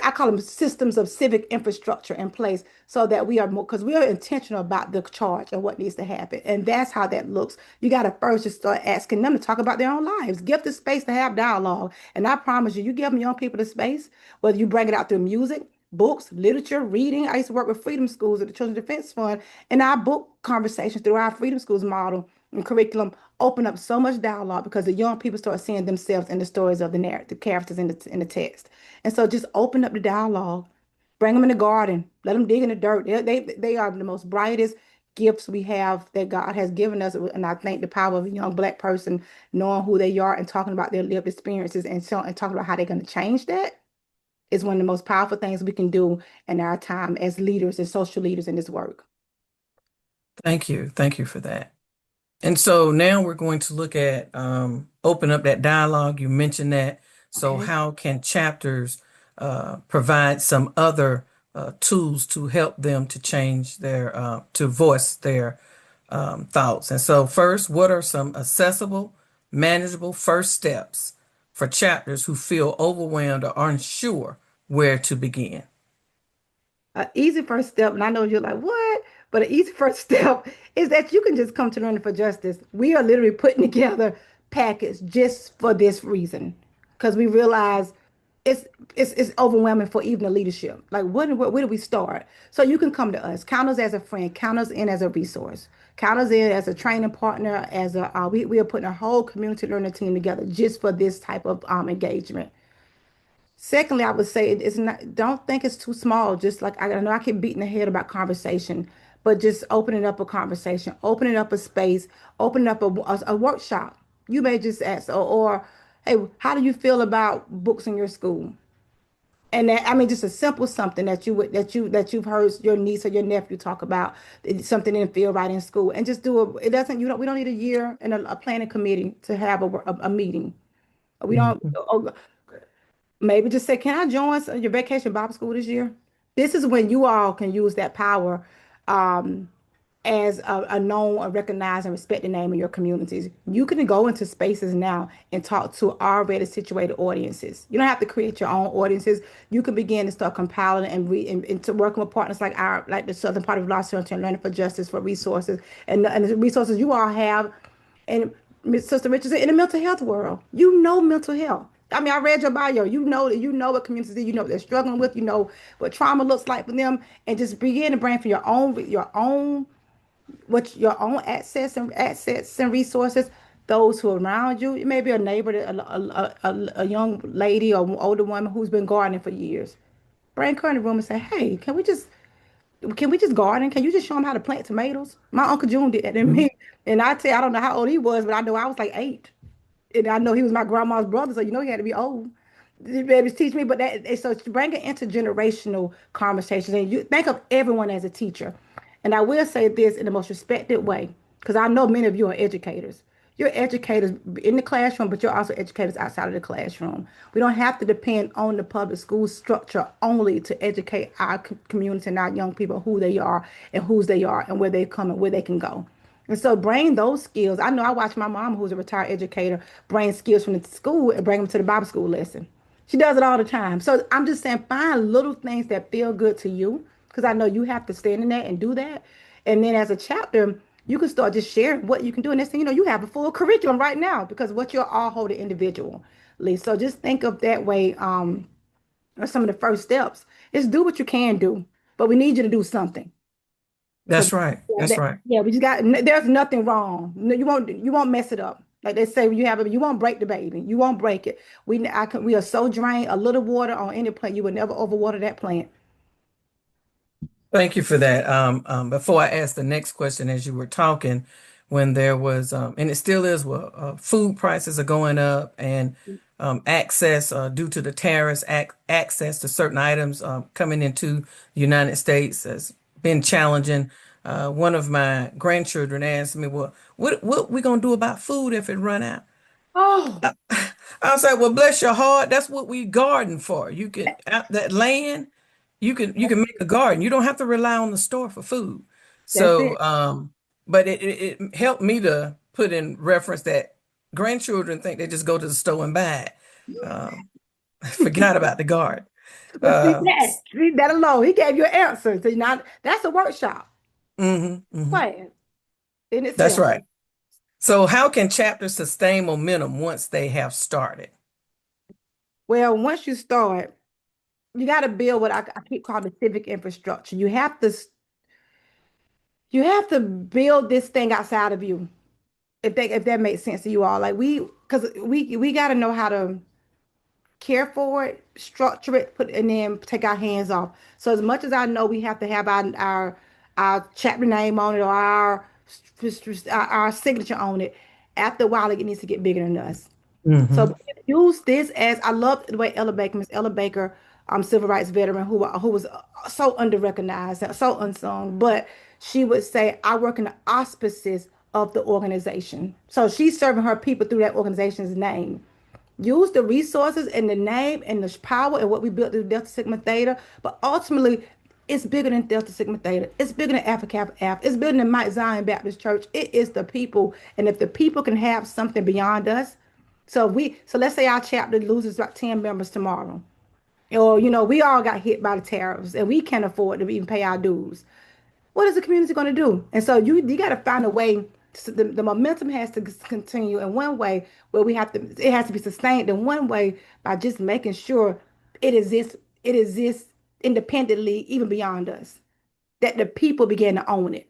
I call them systems of civic infrastructure in place so that we are more, because we are intentional about the charge and what needs to happen. And that's how that looks. You got to first just start asking them to talk about their own lives, give the space to have dialogue. And I promise you, you give them young people the space, whether you bring it out through music, books, literature, reading. I used to work with freedom schools at the Children's Defense Fund, and our book conversations through our freedom schools model and curriculum open up so much dialogue because the young people start seeing themselves in the stories of the narrative, characters in the text. And so just open up the dialogue, bring them in the garden, let them dig in the dirt. They are the most brightest gifts we have that God has given us. And I think the power of a young Black person knowing who they are and talking about their lived experiences and talking about how they're going to change that is one of the most powerful things we can do in our time as leaders and social leaders in this work. Thank you. Thank you for that. And so now we're going to look at open up that dialogue. You mentioned that. So how can chapters provide some other tools to help them to change to voice their thoughts? And so first, what are some accessible, manageable first steps for chapters who feel overwhelmed or unsure where to begin? An easy first step, and I know you're like, what? But an easy first step is that you can just come to Learning for Justice. We are literally putting together packets just for this reason, because we realize it's overwhelming for even the leadership. Like, where do we start? So you can come to us. Count us as a friend. Count us in as a resource. Count us in as a training partner. We are putting a whole community learning team together just for this type of engagement. Secondly, I would say it's not, don't think it's too small. Just like I know I keep beating the head about conversation, but just opening up a conversation, opening up a space, opening up a workshop. You may just ask, hey, how do you feel about books in your school? And that, I mean, just a simple something that you've heard your niece or your nephew talk about, something didn't feel right in school, and just do it. It doesn't, we don't need a year and a planning committee to have a meeting. We don't. Maybe just say, can I join your vacation Bible school this year? This is when you all can use that power as a known, a recognized, and respected name in your communities. You can go into spaces now and talk to already situated audiences. You don't have to create your own audiences. You can begin to start compiling and to working with partners like the Southern Part of Law Center and Learning for Justice for resources and the resources you all have. And Sister Richardson, in the mental health world, you know mental health. I mean, I read your bio. You know what communities do. You know what they're struggling with. You know what trauma looks like for them, and just begin to bring for your own assets and resources. Those who are around you. It may be a neighbor, a young lady or older woman who's been gardening for years. Bring her in the room and say, "Hey, can we just garden? Can you just show them how to plant tomatoes?" My Uncle June did that to me, and I don't know how old he was, but I know I was like 8. And I know he was my grandma's brother, so he had to be old. The babies teach me, but so it's bringing intergenerational conversations, and you think of everyone as a teacher. And I will say this in the most respected way, because I know many of you are educators. You're educators in the classroom, but you're also educators outside of the classroom. We don't have to depend on the public school structure only to educate our community and our young people who they are and whose they are and where they come and where they can go. And so bring those skills. I know I watch my mom, who's a retired educator, bring skills from the school and bring them to the Bible school lesson. She does it all the time. So I'm just saying, find little things that feel good to you, because I know you have to stand in that and do that. And then as a chapter, you can start just sharing what you can do. And next thing you know, you have a full curriculum right now because what you're all holding individually. So just think of that way. Or some of the first steps is do what you can do, but we need you to do something. That's right. That's right. Yeah, we just got, there's nothing wrong. No, you won't mess it up. Like they say, when you have a, you won't break the baby. You won't break it. We are so drained. A little water on any plant, you would never overwater that plant. Thank you for that. Before I ask the next question, as you were talking, when there was, and it still is, well, food prices are going up, and access due to the tariffs, access to certain items coming into the United States has been challenging. One of my grandchildren asked me, "Well, what we gonna do about food if it run out?" Oh, I was like, "Well, bless your heart. That's what we garden for. You can that land." You can make a garden. You don't have to rely on the store for food. that's So, it. but it helped me to put in reference that grandchildren think they just go to the store and buy it. Forgot about the garden. But Uh, see that alone, he gave you an answer. So now that's a workshop mhm. plan in That's itself. right. So, how can chapters sustain momentum once they have started? Well, once you start, you got to build what I keep calling the civic infrastructure. You have to build this thing outside of you. If that makes sense to you all, like because we got to know how to care for it, structure it, and then take our hands off. So as much as I know we have to have our chapter name on it or our signature on it, after a while it needs to get bigger than us. Hmm. So use this as I love the way Ella Baker, Miss Ella Baker, civil rights veteran who was so under recognized, so unsung, but she would say, I work in the auspices of the organization. So she's serving her people through that organization's name. Use the resources and the name and the power and what we built through Delta Sigma Theta, but ultimately it's bigger than Delta Sigma Theta. It's bigger than Alpha Kappa Alpha. It's bigger than Mount Zion Baptist Church. It is the people. And if the people can have something beyond us, so let's say our chapter loses about 10 members tomorrow. Or, we all got hit by the tariffs and we can't afford to even pay our dues. What is the community going to do? And so you got to find a way. The momentum has to continue in one way where it has to be sustained in one way by just making sure it exists independently, even beyond us, that the people begin to own it.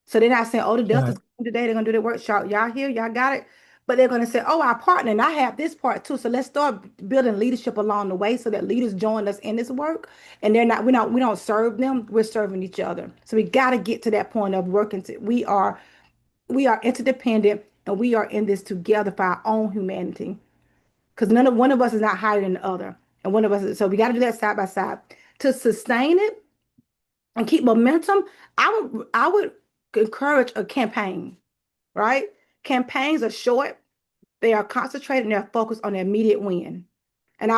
So they're not saying, oh, the Right. Delta's today, they're gonna do the workshop. Y'all here, y'all got it. But they're gonna say, oh, our partner, and I have this part too. So let's start building leadership along the way so that leaders join us in this work. And we don't serve them, we're serving each other. So we gotta get to that point of working we are interdependent and we are in this together for our own humanity. Because one of us is not higher than the other. And one of us so we gotta do that side by side. To sustain it and keep momentum, I would encourage a campaign, right? Campaigns are short, they are concentrated, and they're focused on the immediate win. And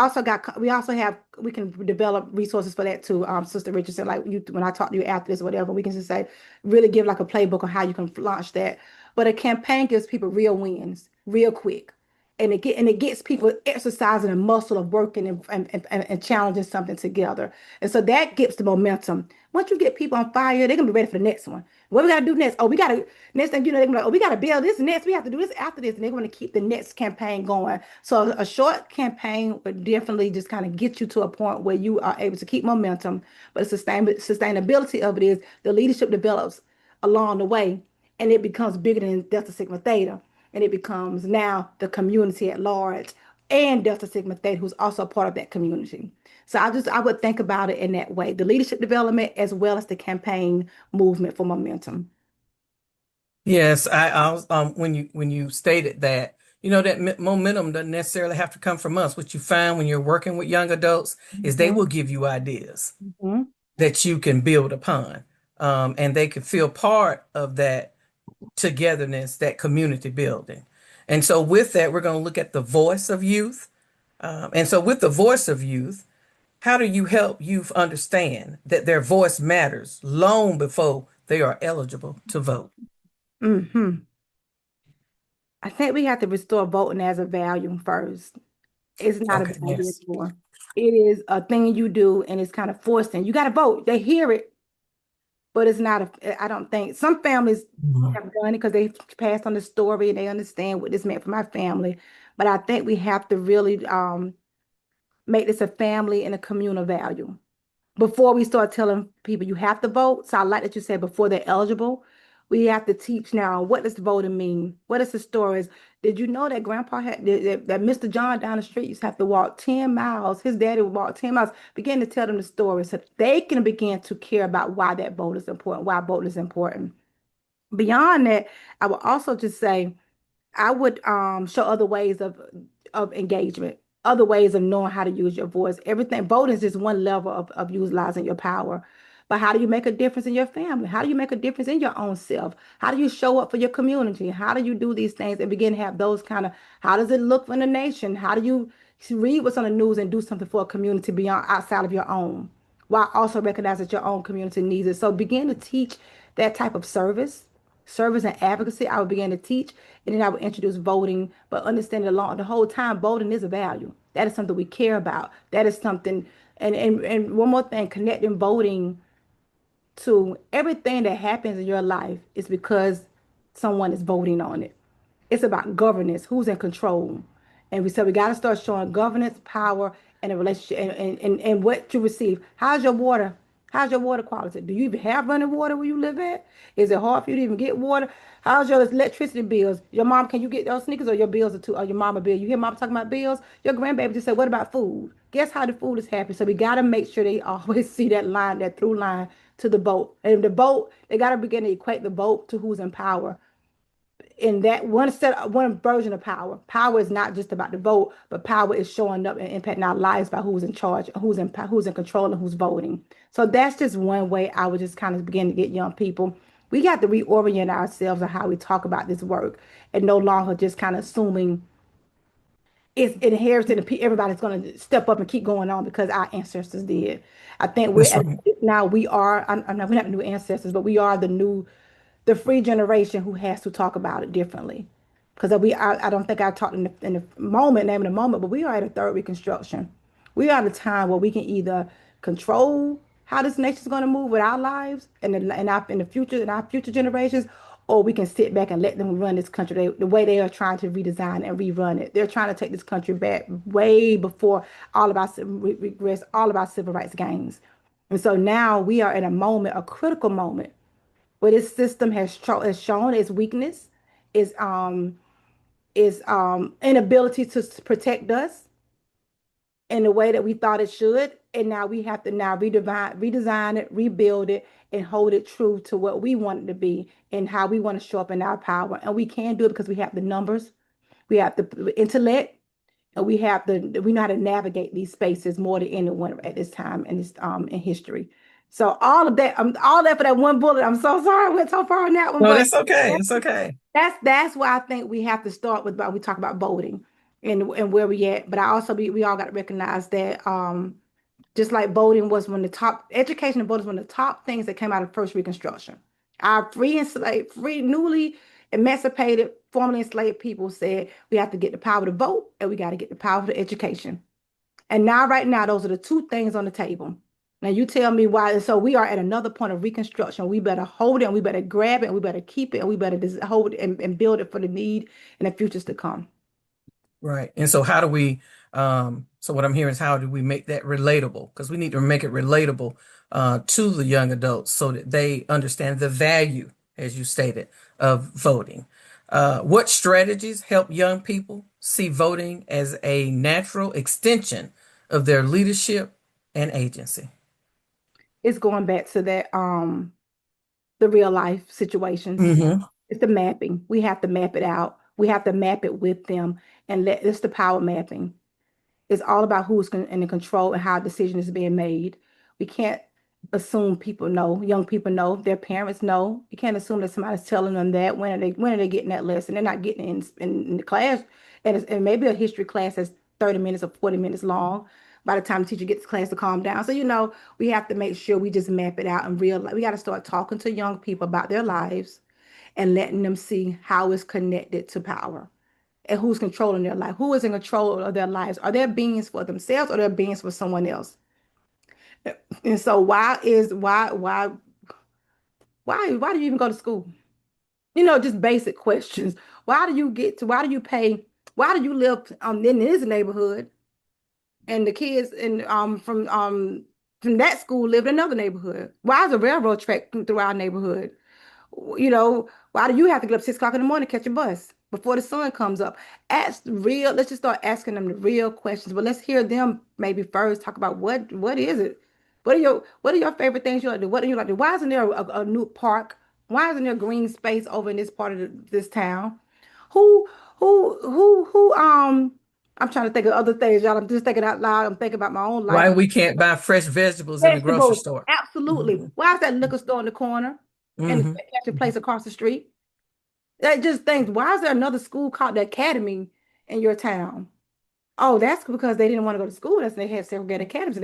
we can develop resources for that too, Sister Richardson. Like when I talk to you after this, or whatever, we can just say, really give like a playbook on how you can launch that. But a campaign gives people real wins, real quick, and it gets people exercising the muscle of working and challenging something together. And so that gets the momentum. Once you get people on fire, they're gonna be ready for the next one. What we gotta do next? Oh, we gotta next thing you know, they're gonna be like, oh, we gotta build this next. We have to do this after this, and they're gonna keep the next campaign going. So a short campaign would definitely just kind of get you to a point where you are able to keep momentum. But the sustainability of it is the leadership develops along the way, and it becomes bigger than Delta Sigma Theta, and it becomes now the community at large and Delta Sigma Theta, who's also a part of that community. So I would think about it in that way, the leadership development as well as the campaign movement for momentum. Yes, I was when you stated that, that momentum doesn't necessarily have to come from us. What you find when you're working with young adults is they Mhm, will give you ideas mhm. that you can build upon, and they can feel part of that togetherness, that community building. And so, with that, we're going to look at the voice of youth. And so, with the voice of youth, how do you help youth understand that their voice matters long before they are eligible to vote? Mhm. I think we have to restore voting as a value first. It's not a Okay, value yes. anymore. It is a thing you do, and it's kind of forcing. You got to vote. They hear it. but it's not I don't think some families have done it because they passed on the story and they understand what this meant for my family. But I think we have to really make this a family and a communal value before we start telling people you have to vote. So I like that you said before they're eligible, we have to teach now what does voting mean? What is the stories? Did you know that grandpa had that Mr. John down the street used to have to walk 10 miles? His daddy would walk 10 miles, begin to tell them the stories so they can begin to care about why that vote is important, why voting is important. Beyond that, I would also just say I would show other ways of engagement, other ways of knowing how to use your voice. Everything voting is just one level of utilizing your power. But how do you make a difference in your family? How do you make a difference in your own self? How do you show up for your community? How do you do these things and begin to have those kind of, how does it look for the nation? How do you read what's on the news and do something for a community beyond outside of your own, while also recognizing that your own community needs it? So begin to teach that type of service and advocacy. I would begin to teach, and then I would introduce voting, but understanding along the whole time, voting is a value. That is something we care about. That is something, and one more thing, connecting voting to everything that happens in your life is because someone is voting on it. It's about governance, who's in control. And we said we got to start showing governance, power, and a relationship and what you receive. How's your water? How's your water quality? Do you even have running water where you live at? Is it hard for you to even get water? How's your electricity bills? Your mom, can you get those sneakers, or your bills are too, or your mama bill? You hear mom talking about bills? Your grandbaby just said, what about food? Guess how the food is happening? So we got to make sure they always see that line, that through line to the boat. And the boat, they got to begin to equate the boat to who's in power. In that one version of power. Power is not just about the vote, but power is showing up and impacting our lives by who's in charge, who's in control, and who's voting. So that's just one way I would just kind of begin to get young people. We got to reorient ourselves on how we talk about this work, and no longer just kind of assuming it's inherited and everybody's going to step up and keep going on because our ancestors did. I think we're That's at right. now we are. I'm not, we're not the new ancestors, but we are the free generation who has to talk about it differently. Because I don't think I talked in the moment, name of the moment, but we are at a third reconstruction. We are at a time where we can either control how this nation's going to move with our lives and in the future, in our future generations, or we can sit back and let them run this country the way they are trying to redesign and rerun it. They're trying to take this country back way before all of our regress, all of our civil rights gains. And so now we are at a moment, a critical moment, where this system has shown its weakness, its inability to protect us in the way that we thought it should. And now we have to now redesign it, rebuild it, and hold it true to what we want it to be and how we want to show up in our power. And we can do it because we have the numbers, we have the intellect, and we know how to navigate these spaces more than anyone at this time in history. So all that for that one bullet. I'm so sorry I went so far on that one, No, but that's okay. It's okay. that's why I think we have to start with. But we talk about voting and where we at. But I also we all got to recognize that just like voting was one of the top, education and voting was one of the top things that came out of first Reconstruction. Our free newly emancipated, formerly enslaved people said we have to get the power to vote and we got to get the power to education. And now, right now, those are the two things on the table. Now you tell me why. So we are at another point of reconstruction. We better hold it, and we better grab it, and we better keep it, and we better hold it and build it for the need and the futures to come. Right. And so how do we, so what I'm hearing is how do we make that relatable? Because we need to make it relatable to the young adults so that they understand the value, as you stated, of voting. What strategies help young people see voting as a natural extension of their leadership and agency? It's going back to that the real life situations. Mm-hmm. It's the mapping. We have to map it out. We have to map it with them and let it's the power mapping. It's all about who's in the control and how a decision is being made. We can't assume people know, young people know, their parents know. You can't assume that somebody's telling them that. When are they getting that lesson? They're not getting it in the class. And maybe a history class that's 30 minutes or 40 minutes long by the time the teacher gets the class to calm down. So, we have to make sure we just map it out and realize we got to start talking to young people about their lives and letting them see how it's connected to power and who's controlling their life, who is in control of their lives. Are they beings for themselves or they're beings for someone else? And so why why do you even go to school? You know, just basic questions. Why do you pay, why do you live in this neighborhood and the kids from that school live in another neighborhood? Why is a railroad track through our neighborhood? You know, why do you have to get up 6 o'clock in the morning to catch a bus before the sun comes up? Let's just start asking them the real questions. But let's hear them maybe first talk about what is it? What are your favorite things you like to do? What do you like to do? Why isn't there a new park? Why isn't there green space over in this part of this town? Who who I'm trying to think of other things, y'all. I'm just thinking out loud. I'm thinking about my own life. Why we can't buy fresh vegetables in the grocery Vegetables, store? absolutely. Why is that liquor store in the corner and the catching place across the street? That just things. Why is there another school called the Academy in your town? Oh, that's because they didn't want to go to school. That's they had segregated academies,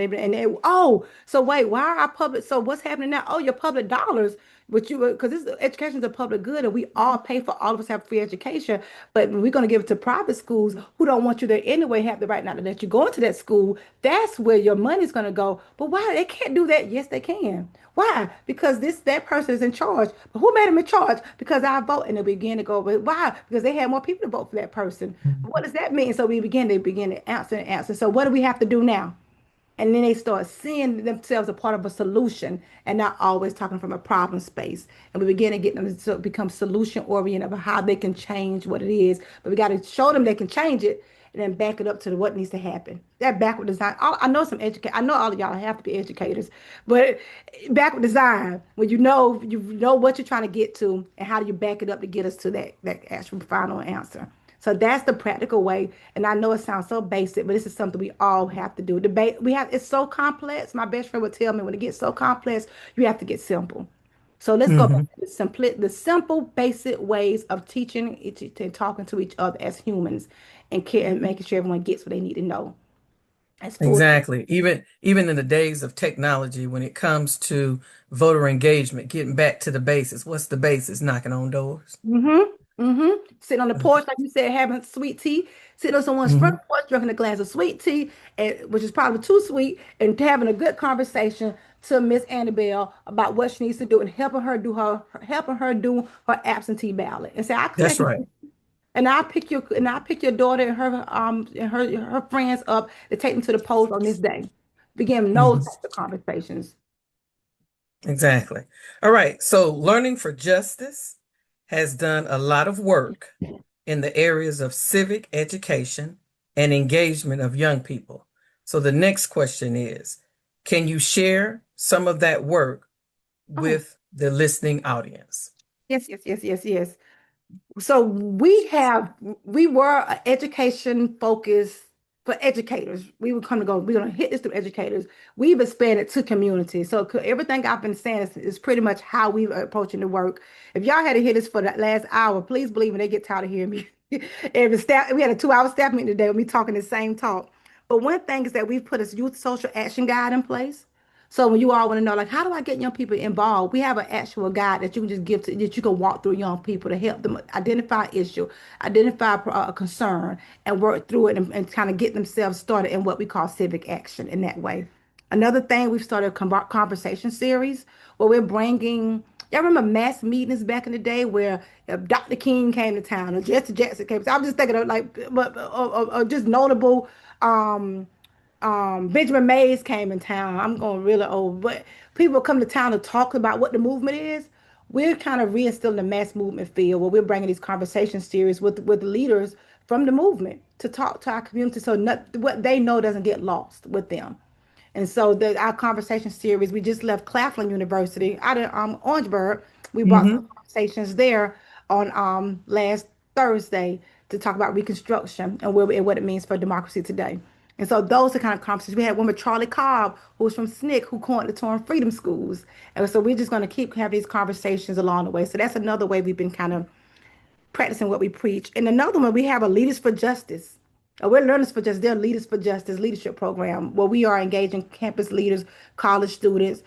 so wait, why are our public? So what's happening now? Oh, your public dollars, but because this education is a public good, and we all pay for all of us have free education. But we're going to give it to private schools who don't want you there anyway, have the right not to let you go into that school. That's where your money's going to go. But why they can't do that? Yes, they can. Why? Because that person is in charge. But who made them in charge? Because I vote, and they begin to go. But why? Because they had more people to vote for that person. What does that mean? So they begin to answer and answer. So what do we have to do now? And then they start seeing themselves a part of a solution and not always talking from a problem space. And we begin to get them to become solution oriented of how they can change what it is. But we got to show them they can change it and then back it up to what needs to happen. That backward design. I know I know all of y'all have to be educators, but backward design, when you know what you're trying to get to and how do you back it up to get us to that actual final answer. So that's the practical way. And I know it sounds so basic, but this is something we all have to do. It's so complex. My best friend would tell me when it gets so complex, you have to get simple. So let's go back to the simple, basic ways of teaching and talking to each other as humans and making sure everyone gets what they need to know. Exactly. Even in the days of technology, when it comes to voter engagement, getting back to the basics. What's the basics? Knocking on doors. Sitting on the porch, like you said, having sweet tea, sitting on someone's front porch, drinking a glass of sweet tea, which is probably too sweet, and having a good conversation to Miss Annabelle about what she needs to do and helping her do her absentee ballot. And say, That's right. and I pick your daughter and her friends up to take them to the polls on this day. Begin those types of conversations. Exactly. All right. So Learning for Justice has done a lot of work in the areas of civic education and engagement of young people. So the next question is, can you share some of that work with the listening audience? Yes. So we were an education focus for educators. We're going to hit this through educators. We've expanded to community. So everything I've been saying is pretty much how we're approaching the work. If y'all had to hear this for the last hour, please believe me, they get tired of hearing me. We had a 2-hour staff meeting today with me talking the same talk. But one thing is that we've put a youth social action guide in place. So when you all want to know, like, how do I get young people involved? We have an actual guide that you can just that you can walk through young people to help them identify issue, identify a concern, and work through it and kind of get themselves started in what we call civic action in that way. Another thing, we've started a conversation series where we're bringing, y'all remember mass meetings back in the day where if Dr. King came to town or Jesse Jackson came to town? I'm just thinking of just notable Benjamin Mays came in town. I'm going really old, but people come to town to talk about what the movement is. We're kind of reinstilling the mass movement field where we're bringing these conversation series with leaders from the movement to talk to our community so what they know doesn't get lost with them. And so our conversation series, we just left Claflin University out of Orangeburg. We brought some conversations there on last Thursday to talk about Reconstruction and what it means for democracy today. And so those are kind of conversations. We had one with Charlie Cobb, who was from SNCC, who coined the term freedom schools. And so we're just going to keep having these conversations along the way. So that's another way we've been kind of practicing what we preach. And another one, we have a Leaders for Justice. We're Learners for Justice. They're Leaders for Justice leadership program where we are engaging campus leaders, college students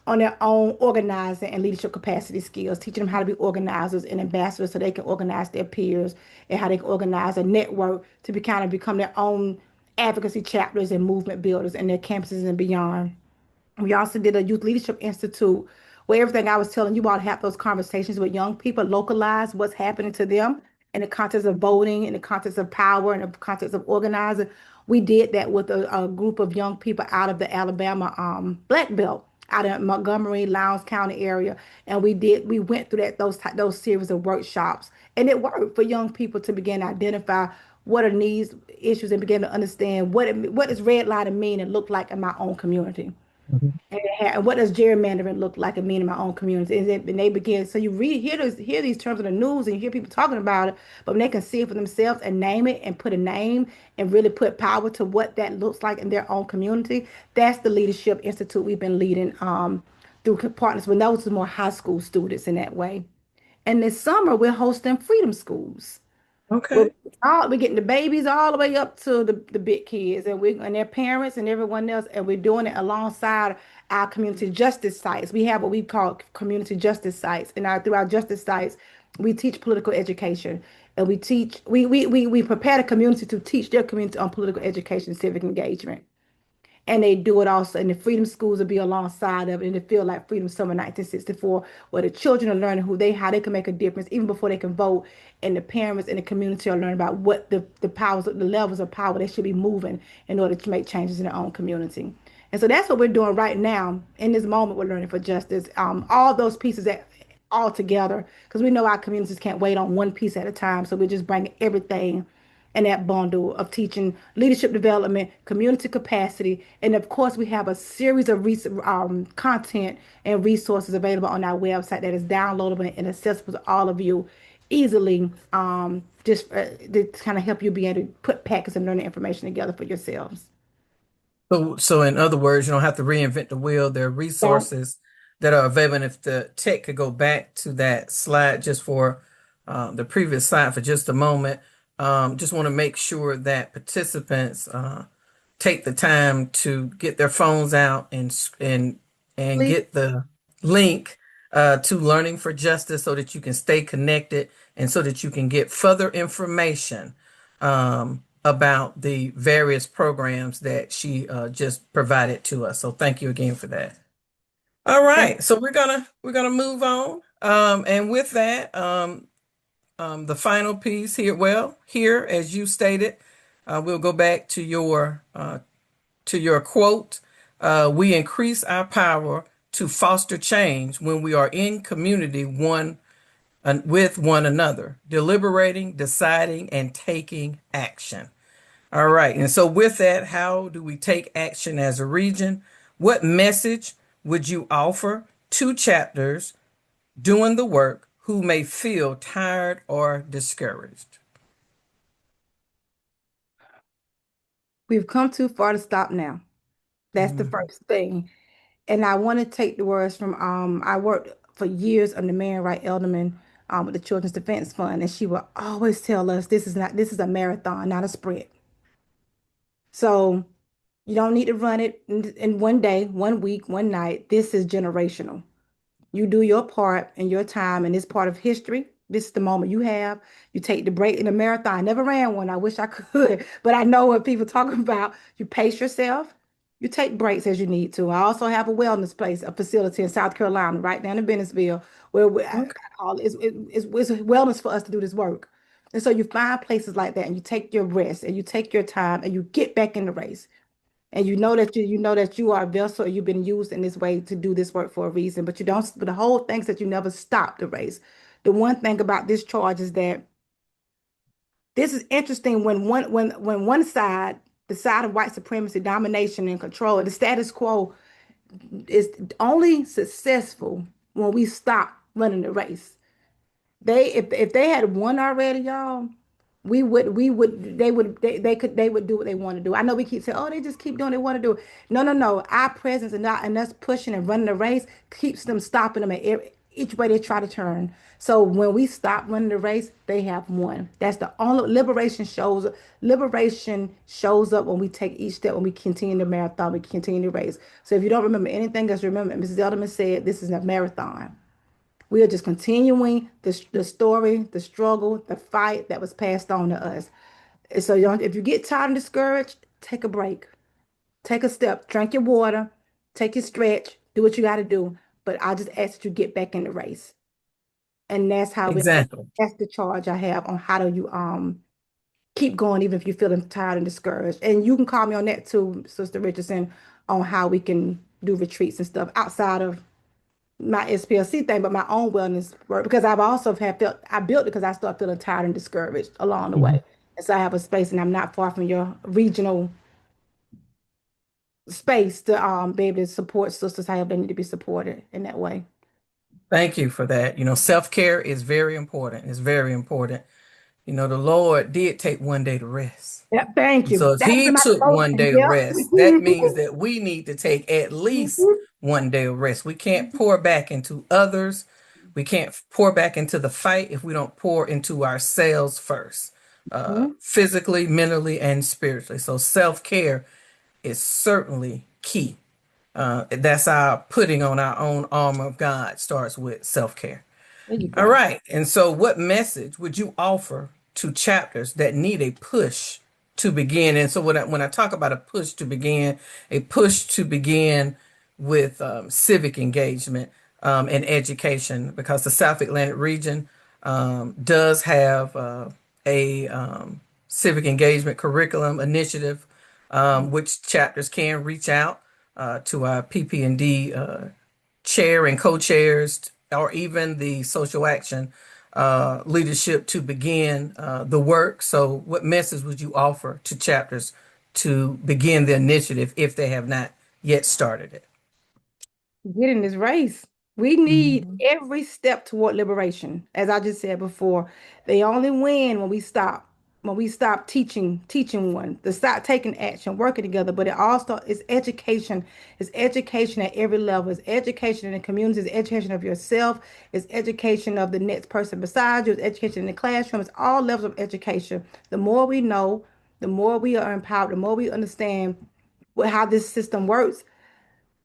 on their own organizing and leadership capacity skills, teaching them how to be organizers and ambassadors so they can organize their peers and how they can organize a network to become their own advocacy chapters and movement builders in their campuses and beyond. We also did a Youth Leadership Institute where everything I was telling you about, have those conversations with young people, localize what's happening to them in the context of voting, in the context of power, in the context of organizing. We did that with a group of young people out of the Alabama Black Belt, out of Montgomery, Lowndes County area, and we went through those series of workshops, and it worked for young people to begin to identify what are needs, issues, and begin to understand what does redlining mean and look like in my own community. Mhm. And what does gerrymandering look like and mean in my own community? And they begin, so you hear these terms in the news and you hear people talking about it, but when they can see it for themselves and name it and put a name and really put power to what that looks like in their own community, that's the Leadership Institute we've been leading through partners with those are more high school students in that way. And this summer we're hosting Freedom Schools. We're, Okay. we're getting the babies all the way up to the big kids and their parents and everyone else, and we're doing it alongside our community justice sites. We have what we call community justice sites, and through our justice sites, we teach political education, and we prepare the community to teach their community on political education, civic engagement. And they do it also, and the Freedom Schools will be alongside of it, and it feel like Freedom Summer 1964, where the children are learning how they can make a difference even before they can vote, and the parents and the community are learning about what the powers, the levels of power they should be moving in order to make changes in their own community. And so that's what we're doing right now. In this moment, we're learning for justice. All those pieces that all together, because we know our communities can't wait on one piece at a time. So we're just bringing everything and that bundle of teaching leadership development, community capacity, and of course we have a series of content and resources available on our website that is downloadable and accessible to all of you easily, just to kind of help you be able to put packets and learning information together for yourselves. So in other words, you don't have to reinvent the wheel. There are So resources that are available. And if the tech could go back to that slide just for the previous slide for just a moment, just want to make sure that participants take the time to get their phones out and please, get the link to Learning for Justice so that you can stay connected and so that you can get further information about the various programs that she just provided to us. So thank you again for that. All thank right, so we're gonna move on, and with that, the final piece here. Well, here, as you stated, we'll go back to your quote. We increase our power to foster change when we are in community with one another, deliberating, deciding, and taking action. All right. And so, with that, how do we take action as a region? What message would you offer to chapters doing the work who may feel tired or discouraged? we've come too far to stop now. That's the Mhm. first thing. And I want to take the words from I worked for years under Marian Wright Elderman with the Children's Defense Fund, and she would always tell us this is a marathon, not a sprint. So you don't need to run it in one day, 1 week, one night. This is generational. You do your part in your time in this part of history. This is the moment you have. You take the break in a marathon. I never ran one. I wish I could, but I know what people talking about. You pace yourself. You take breaks as you need to. I also have a wellness place, a facility in South Carolina, right down in Bennettsville, where I Okay. call it, it's wellness for us to do this work. And so you find places like that, and you take your rest, and you take your time, and you get back in the race. And you know that you are a vessel, or you've been used in this way to do this work for a reason, but you don't, but the whole thing is that you never stop the race. The one thing about this charge is that this is interesting when one side, the side of white supremacy, domination and control, the status quo is only successful when we stop running the race. If they had won already, y'all, they would do what they want to do. I know we keep saying, oh, they just keep doing what they want to do. No, no, no. Our presence and us pushing and running the race keeps them stopping them at each way they try to turn. So when we stop running the race, they have won. That's the only liberation shows up when we take each step, when we continue the marathon, we continue the race. So if you don't remember anything else, remember Mrs. Elderman said this is a marathon. We are just continuing the story, the struggle, the fight that was passed on to us. And so if you get tired and discouraged, take a break. Take a step, drink your water, take your stretch, do what you got to do. but I just ask that you get back in the race. And that's how Exactly. that's the charge I have on how do you keep going even if you're feeling tired and discouraged. And you can call me on that too, Sister Richardson, on how we can do retreats and stuff outside of my SPLC thing, but my own wellness work, because I've also I built it because I started feeling tired and discouraged along the way. And so I have a space, and I'm not far from your regional space to be able to support sisters however they need to be supported in that way. Thank you for that. Self-care is very important. It's very important. The Lord did take one day to rest. Yeah, thank And you. so if That was he in my took one devotion. day of rest, that means that we need to take at least one day of rest. We can't pour back into others. We can't pour back into the fight if we don't pour into ourselves first, physically, mentally, and spiritually. So self-care is certainly key. That's our putting on our own armor of God starts with self-care. There you All go. right. And so what message would you offer to chapters that need a push to begin? And so when I talk about a push to begin with civic engagement and education, because the South Atlantic region does have a civic engagement curriculum initiative, which chapters can reach out to our PP&D chair and co-chairs, or even the social action leadership to begin the work. So what message would you offer to chapters to begin the initiative if they have not yet started it? Get in this race. We need Mhm. every step toward liberation. As I just said before, they only win when we stop. When we stop teaching one, to stop taking action, working together. But it all starts, it's education. It's education at every level. It's education in the community. It's education of yourself. It's education of the next person beside you. It's education in the classroom. It's all levels of education. The more we know, the more we are empowered, the more we understand how this system works,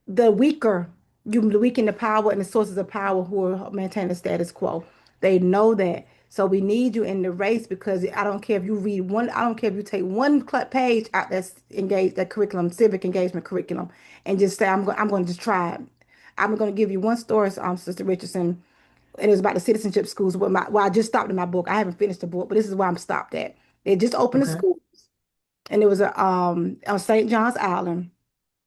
the weaker you weaken the power and the sources of power who are maintaining the status quo. They know that. So we need you in the race, because I don't care if you read one, I don't care if you take one page out that's engaged, that curriculum, civic engagement curriculum, and just say, I'm going to just try it. I'm going to give you one story, Sister Richardson, and it was about the citizenship schools. Well, I just stopped in my book. I haven't finished the book, but this is why I'm stopped at. They just opened the Okay. school, and it was on St. John's Island,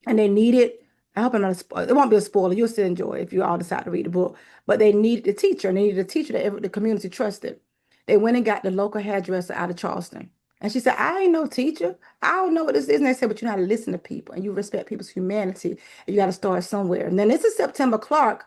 and they needed, I hope I'm not a spoiler. It won't be a spoiler. You'll still enjoy it if you all decide to read the book. But they needed a teacher, and they needed a teacher that the community trusted. They went and got the local hairdresser out of Charleston. And she said, I ain't no teacher. I don't know what this is. And they said, but you know how to listen to people, and you respect people's humanity, and you got to start somewhere. And then this is September Clark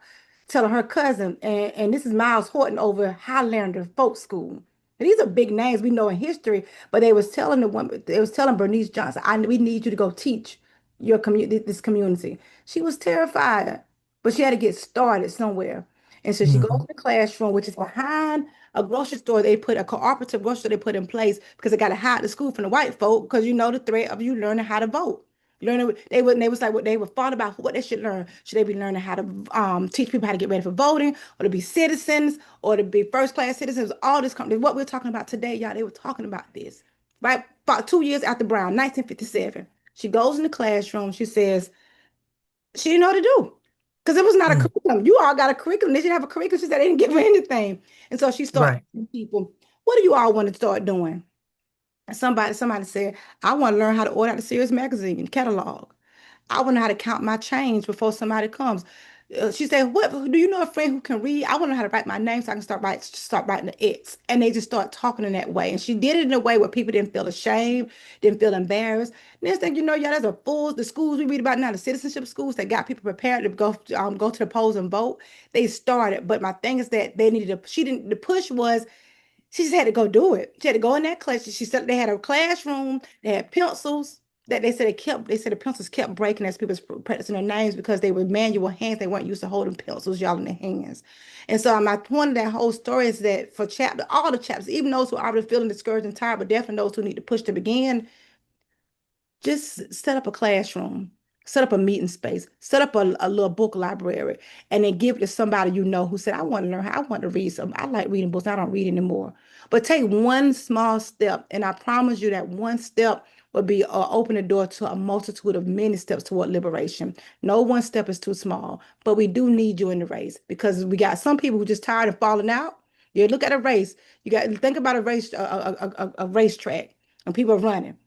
telling her cousin, and this is Miles Horton over Highlander Folk School. And these are big names we know in history, but they was telling the woman, they was telling Bernice Johnson, we need you to go teach your community, this community. She was terrified, but she had to get started somewhere. And so she goes to Mhm. the classroom, which is behind a grocery store. They put a cooperative grocery store they put in place because they got to hide the school from the white folk, because the threat of you learning how to vote. They was like, what they were thought about what they should learn. Should they be learning how to teach people how to get ready for voting, or to be citizens, or to be first class citizens? All this what we're talking about today, y'all. They were talking about this right about 2 years after Brown, 1957. She goes in the classroom. She says she didn't know what to do, because it was not a Mm. curriculum. You all got a curriculum. They should have a curriculum. She said they didn't give her anything. And so she started Right. asking people, what do you all want to start doing? And somebody said, I want to learn how to order out the Sears magazine catalog. I want to know how to count my change before somebody comes. She said, "What do you know a friend who can read? I want to know how to write my name so I can start writing the X." And they just start talking in that way. And she did it in a way where people didn't feel ashamed, didn't feel embarrassed. Next thing you know, y'all, there's a full the schools we read about now, the citizenship schools that got people prepared to go to the polls and vote. They started, but my thing is that they needed to. She didn't. The push was she just had to go do it. She had to go in that class. She said they had a classroom. They had pencils that they said they said the pencils kept breaking as people was practicing their names, because they were manual hands. They weren't used to holding pencils, y'all, in their hands. And so my point of that whole story is that for all the chapters, even those who are already feeling discouraged and tired, but definitely those who need to push to begin, just set up a classroom, set up a meeting space, set up a little book library, and then give it to somebody you know who said, I want to learn how, I want to read something. I like reading books. I don't read anymore. But take one small step, and I promise you that one step would be open the door to a multitude of many steps toward liberation. No one step is too small, but we do need you in the race because we got some people who just tired of falling out. You look at a race. You got think about a race, a racetrack, and people are running,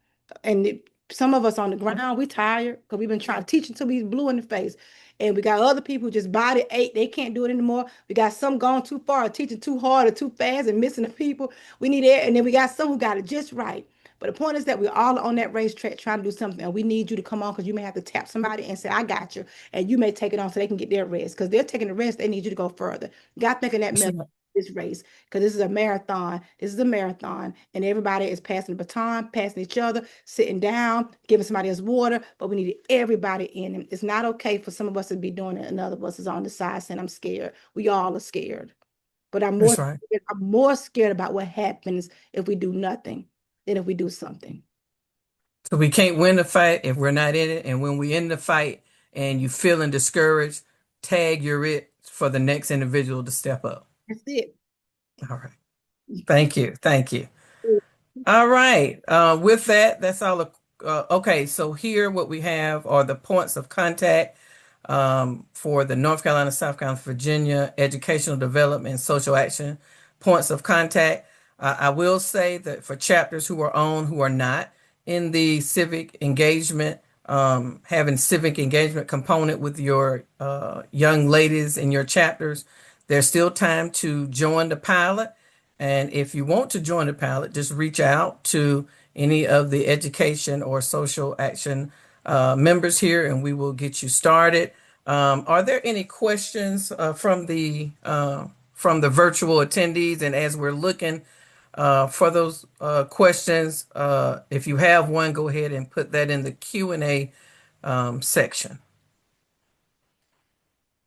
and some of us on the ground, we tired because we've been trying to teach until we blue in the face. And we got other people who just body ache. They can't do it anymore. We got some going too far, teaching too hard or too fast and missing the people. We need it. And then we got some who got it just right. But the point is that we're all on that racetrack trying to do something. And we need you to come on because you may have to tap somebody and say, I got you. And you may take it on so they can get their rest. Because they're taking the rest, they need you to go further. You got to think in that this race because this is a marathon. This is a marathon, and everybody is passing the baton, passing each other, sitting down, giving somebody else water. But we need everybody in it. It's not okay for some of us to be doing it, and other of us is on the side saying, "I'm scared." We all are scared, but I'm more right. scared, I'm more scared about what happens if we do nothing than if we do something. So we can't win the fight if we're not in it. And when we in the fight and you feeling discouraged, tag your it for the next individual to step up. That's it. All right. Thank you. Thank you. All right. With that, that's all. Okay. So here what we have are the points of contact for the North Carolina, South Carolina, Virginia Educational Development and Social Action points of contact. I will say that for chapters who are not in the civic engagement, having civic engagement component with your young ladies in your chapters, there's still time to join the pilot. And if you want to join the pilot, just reach out to any of the education or social action members here and we will get you started. Are there any questions from the virtual attendees? And as we're looking for those questions, if you have one, go ahead and put that in the Q&A section.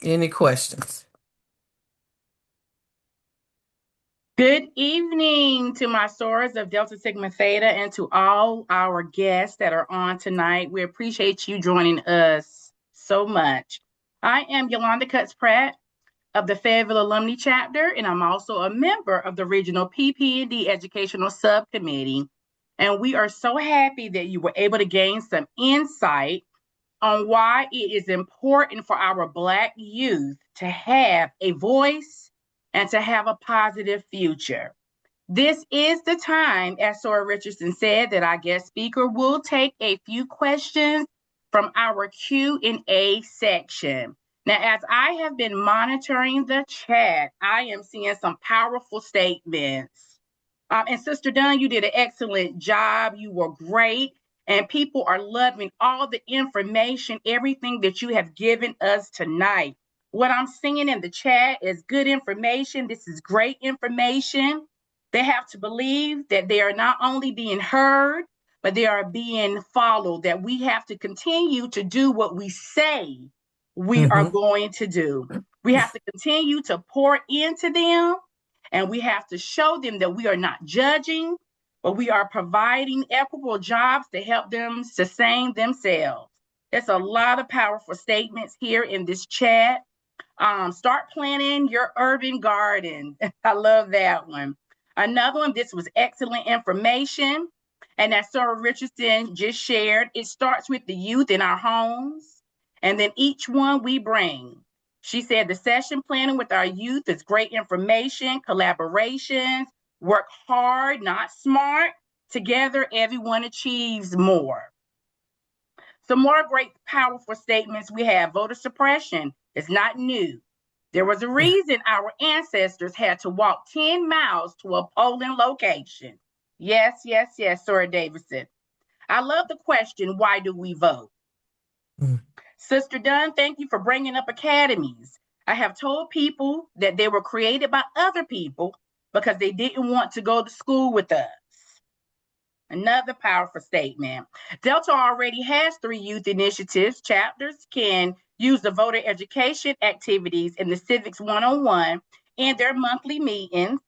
Any questions? Good evening to my sorors of Delta Sigma Theta and to all our guests that are on tonight. We appreciate you joining us so much. I am Yolanda Cutts-Pratt of the Fayetteville Alumni Chapter, and I'm also a member of the Regional PP&D Educational Subcommittee. And we are so happy that you were able to gain some insight on why it is important for our Black youth to have a voice and to have a positive future. This is the time, as Sora Richardson said, that our guest speaker will take a few questions from our Q&A section. Now, as I have been monitoring the chat, I am seeing some powerful statements. And Sister Dunn, you did an excellent job. You were great. And people are loving all the information, everything that you have given us tonight. What I'm seeing in the chat is good information. This is great information. They have to believe that they are not only being heard, but they are being followed, that we have to continue to do what we say we are going to do. We have to continue to pour into them, and we have to show them that we are not judging, but we are providing equitable jobs to help them sustain themselves. There's a lot of powerful statements here in this chat. Start planting your urban garden. I love that one. Another one, this was excellent information. And as Sarah Richardson just shared, it starts with the youth in our homes and then each one we bring. She said the session planning with our youth is great information, collaborations, work hard, not smart. Together, everyone achieves more. Some more great, powerful statements we have. Voter suppression is not new. There was a reason our ancestors had to walk 10 miles to a polling location. Yes, yes, yes, Sora Davidson. I love the question, why do we vote? Sister Dunn, thank you for bringing up academies. I have told people that they were created by other people because they didn't want to go to school with us. Another powerful statement. Delta already has 3 youth initiatives. Chapters can use the voter education activities in the Civics 101 in their monthly meetings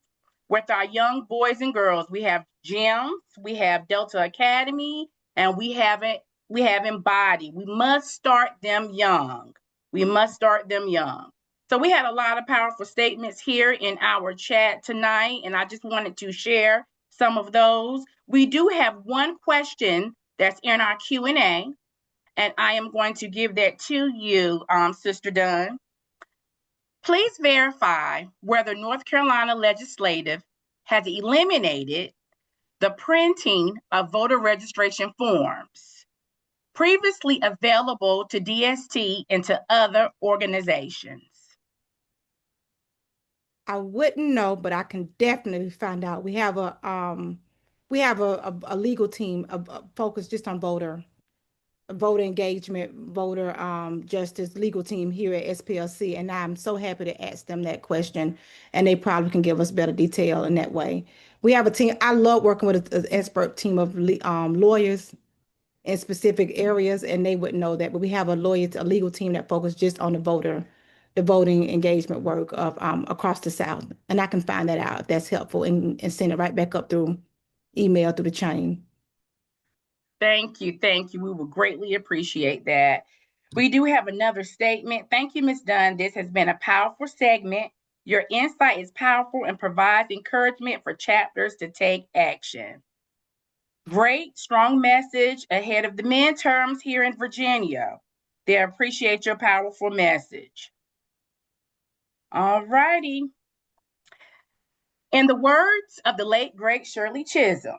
with our young boys and girls. We have gyms, we have Delta Academy, and we have Embody. We must start them young. We must start them young. So we had a lot of powerful statements here in our chat tonight, and I just wanted to share some of those. We do have one question that's in our Q&A, and I am going to give that to you, Sister Dunn. Please verify whether North Carolina Legislative has eliminated the printing of voter registration forms previously available to DST and to other organizations. I wouldn't know, but I can definitely find out. We have a legal team focused just on voter engagement, voter justice legal team here at SPLC, and I'm so happy to ask them that question, and they probably can give us better detail in that way. We have a team. I love working with an expert team of lawyers in specific areas, and they wouldn't know that. But we have a legal team that focuses just on the voting engagement work of across the South, and I can find that out if that's helpful, and send it right back up through email through the chain. Thank you. Thank you. We will greatly appreciate that. We do have another statement. Thank you, Ms. Dunn. This has been a powerful segment. Your insight is powerful and provides encouragement for chapters to take action. Great, strong message ahead of the midterms here in Virginia. They appreciate your powerful message. All righty. In the words of the late, great Shirley Chisholm,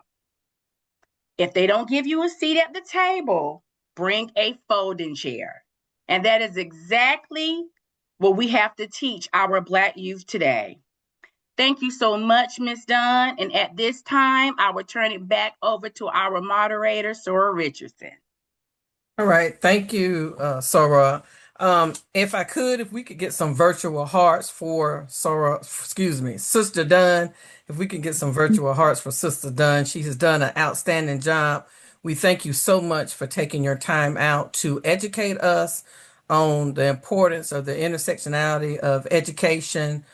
if they don't give you a seat at the table, bring a folding chair. And that is exactly what we have to teach our Black youth today. Thank you so much, Ms. Dunn. And at this time, I will turn it back over to our moderator, Sora Richardson. All right. Thank you, Sora. If we could get some virtual hearts for Sister Dunn. If we could get some virtual hearts for Sister Dunn. She has done an outstanding job. We thank you so much for taking your time out to educate us on the importance of the intersectionality of education,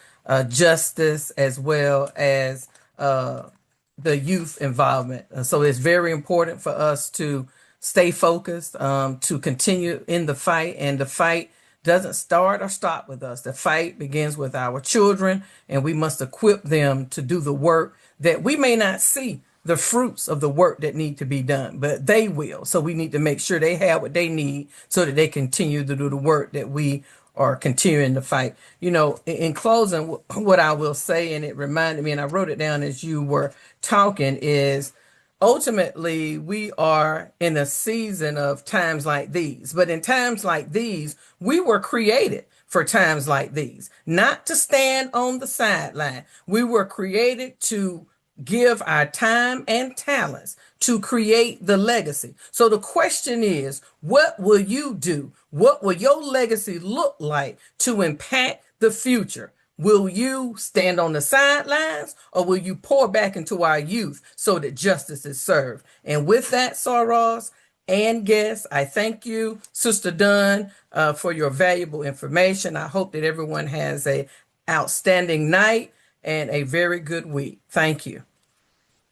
justice, as well as the youth involvement. So it's very important for us to stay focused, to continue in the fight. And the fight doesn't start or stop with us. The fight begins with our children, and we must equip them to do the work that we may not see the fruits of the work that need to be done, but they will. So we need to make sure they have what they need so that they continue to do the work that we are continuing to fight. You know, in closing, what I will say, and it reminded me, and I wrote it down as you were talking, is ultimately, we are in a season of times like these. But in times like these, we were created for times like these, not to stand on the sideline. We were created to give our time and talents to create the legacy. So the question is, what will you do? What will your legacy look like to impact the future? Will you stand on the sidelines, or will you pour back into our youth so that justice is served? And with that, Soros and guests, I thank you, Sister Dunn, for your valuable information. I hope that everyone has an outstanding night and a very good week. Thank you.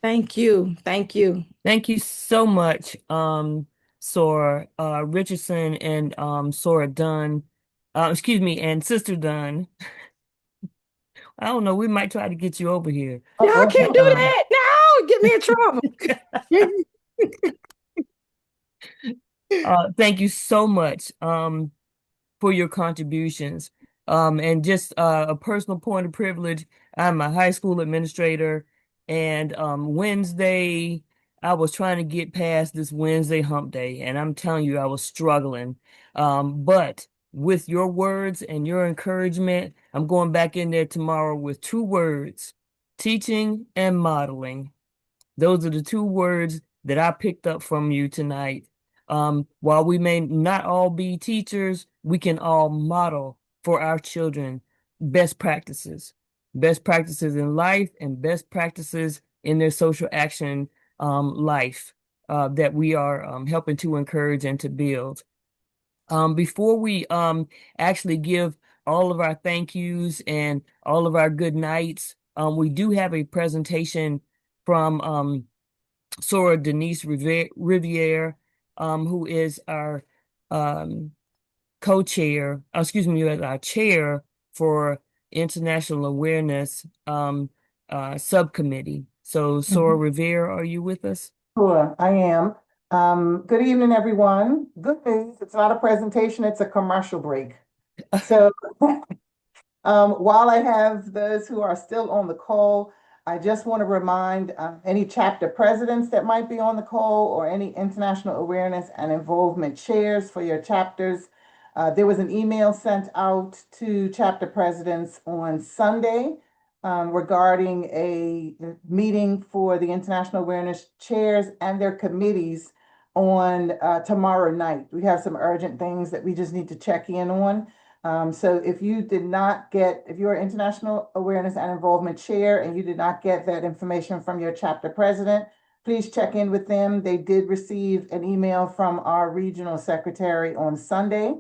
Thank you. Thank you. Thank you so much, Sora Richardson and Sora Dunn. And Sister Dunn. I don't know. We might try to get you over here. No, I can't do that. No, get me in trouble. Thank you so much for your contributions. And just a personal point of privilege, I'm a high school administrator, and Wednesday, I was trying to get past this Wednesday hump day, and I'm telling you, I was struggling. But with your words and your encouragement, I'm going back in there tomorrow with 2 words: teaching and modeling. Those are the 2 words that I picked up from you tonight. While we may not all be teachers, we can all model for our children best practices in life and best practices in their social action life that we are helping to encourage and to build. Before we actually give all of our thank yous and all of our good nights, we do have a presentation from Sora Denise Riviere, who is our our chair for International Awareness Subcommittee. So, Sora Riviere, are you with us? Sure, I am. Good evening, everyone. Good news, it's not a presentation, it's a commercial break. So while I have those who are still on the call, I just want to remind any chapter presidents that might be on the call or any international awareness and involvement chairs for your chapters. There was an email sent out to chapter presidents on Sunday regarding a meeting for the international awareness chairs and their committees on tomorrow night. We have some urgent things that we just need to check in on. So if you did not get, if you're International Awareness and Involvement Chair and you did not get that information from your chapter president, please check in with them. They did receive an email from our regional secretary on Sunday.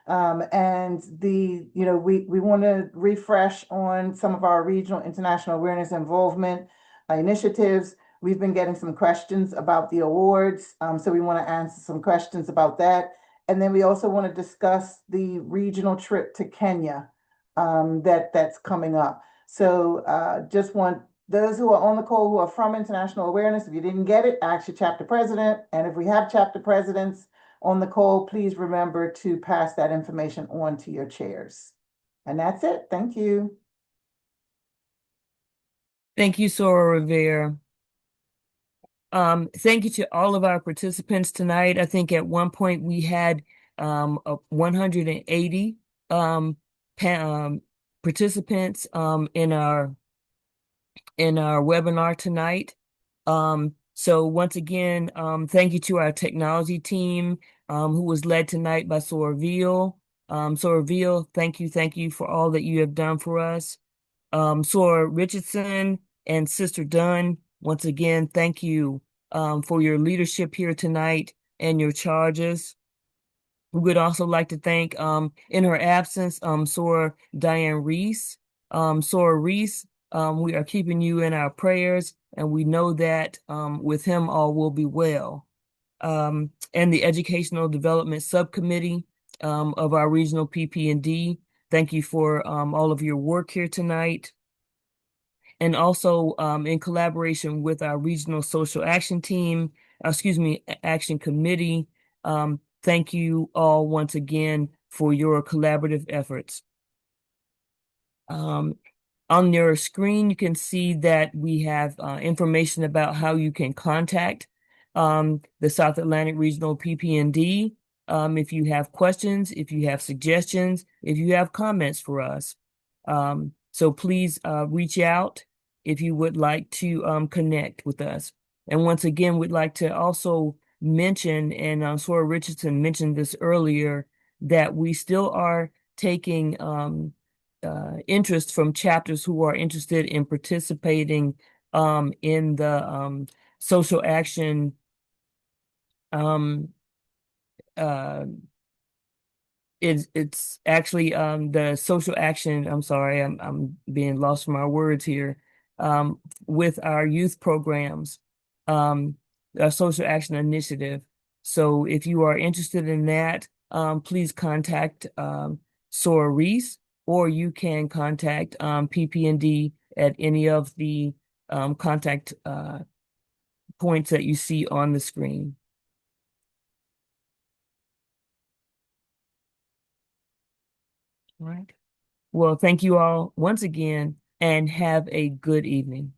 And we want to refresh on some of our regional international awareness involvement initiatives. We've been getting some questions about the awards. So we want to answer some questions about that. And then we also want to discuss the regional trip to Kenya that's coming up. So just want those who are on the call who are from International Awareness, if you didn't get it, ask your chapter president. And if we have chapter presidents on the call, please remember to pass that information on to your chairs. And that's it. Thank you. Thank you, Sora Rivera. Thank you to all of our participants tonight. I think at one point we had 180 participants in our webinar tonight. So once again, thank you to our technology team who was led tonight by Sora Veal. Sora Veal, thank you for all that you have done for us. Sora Richardson and Sister Dunn, once again, thank you for your leadership here tonight and your charges. We would also like to thank, in her absence, Sora Diane Reese. Sora Reese, we are keeping you in our prayers, and we know that with him all will be well. And the Educational Development Subcommittee of our regional PP&D, thank you for all of your work here tonight. And also in collaboration with our regional social action team, action committee, thank you all once again for your collaborative efforts. On your screen, you can see that we have information about how you can contact the South Atlantic Regional PP&D. If you have questions, if you have suggestions, if you have comments for us. So please reach out if you would like to connect with us. And once again, we'd like to also mention, and Sora Richardson mentioned this earlier, that we still are taking interest from chapters who are interested in participating in the social action it's actually the social action, I'm sorry, I'm being lost from our words here, with our youth programs, our social action initiative. So if you are interested in that, please contact Sora Reese, or you can contact PP&D at any of the contact points that you see on the screen. All right. Well, thank you all once again, and have a good evening.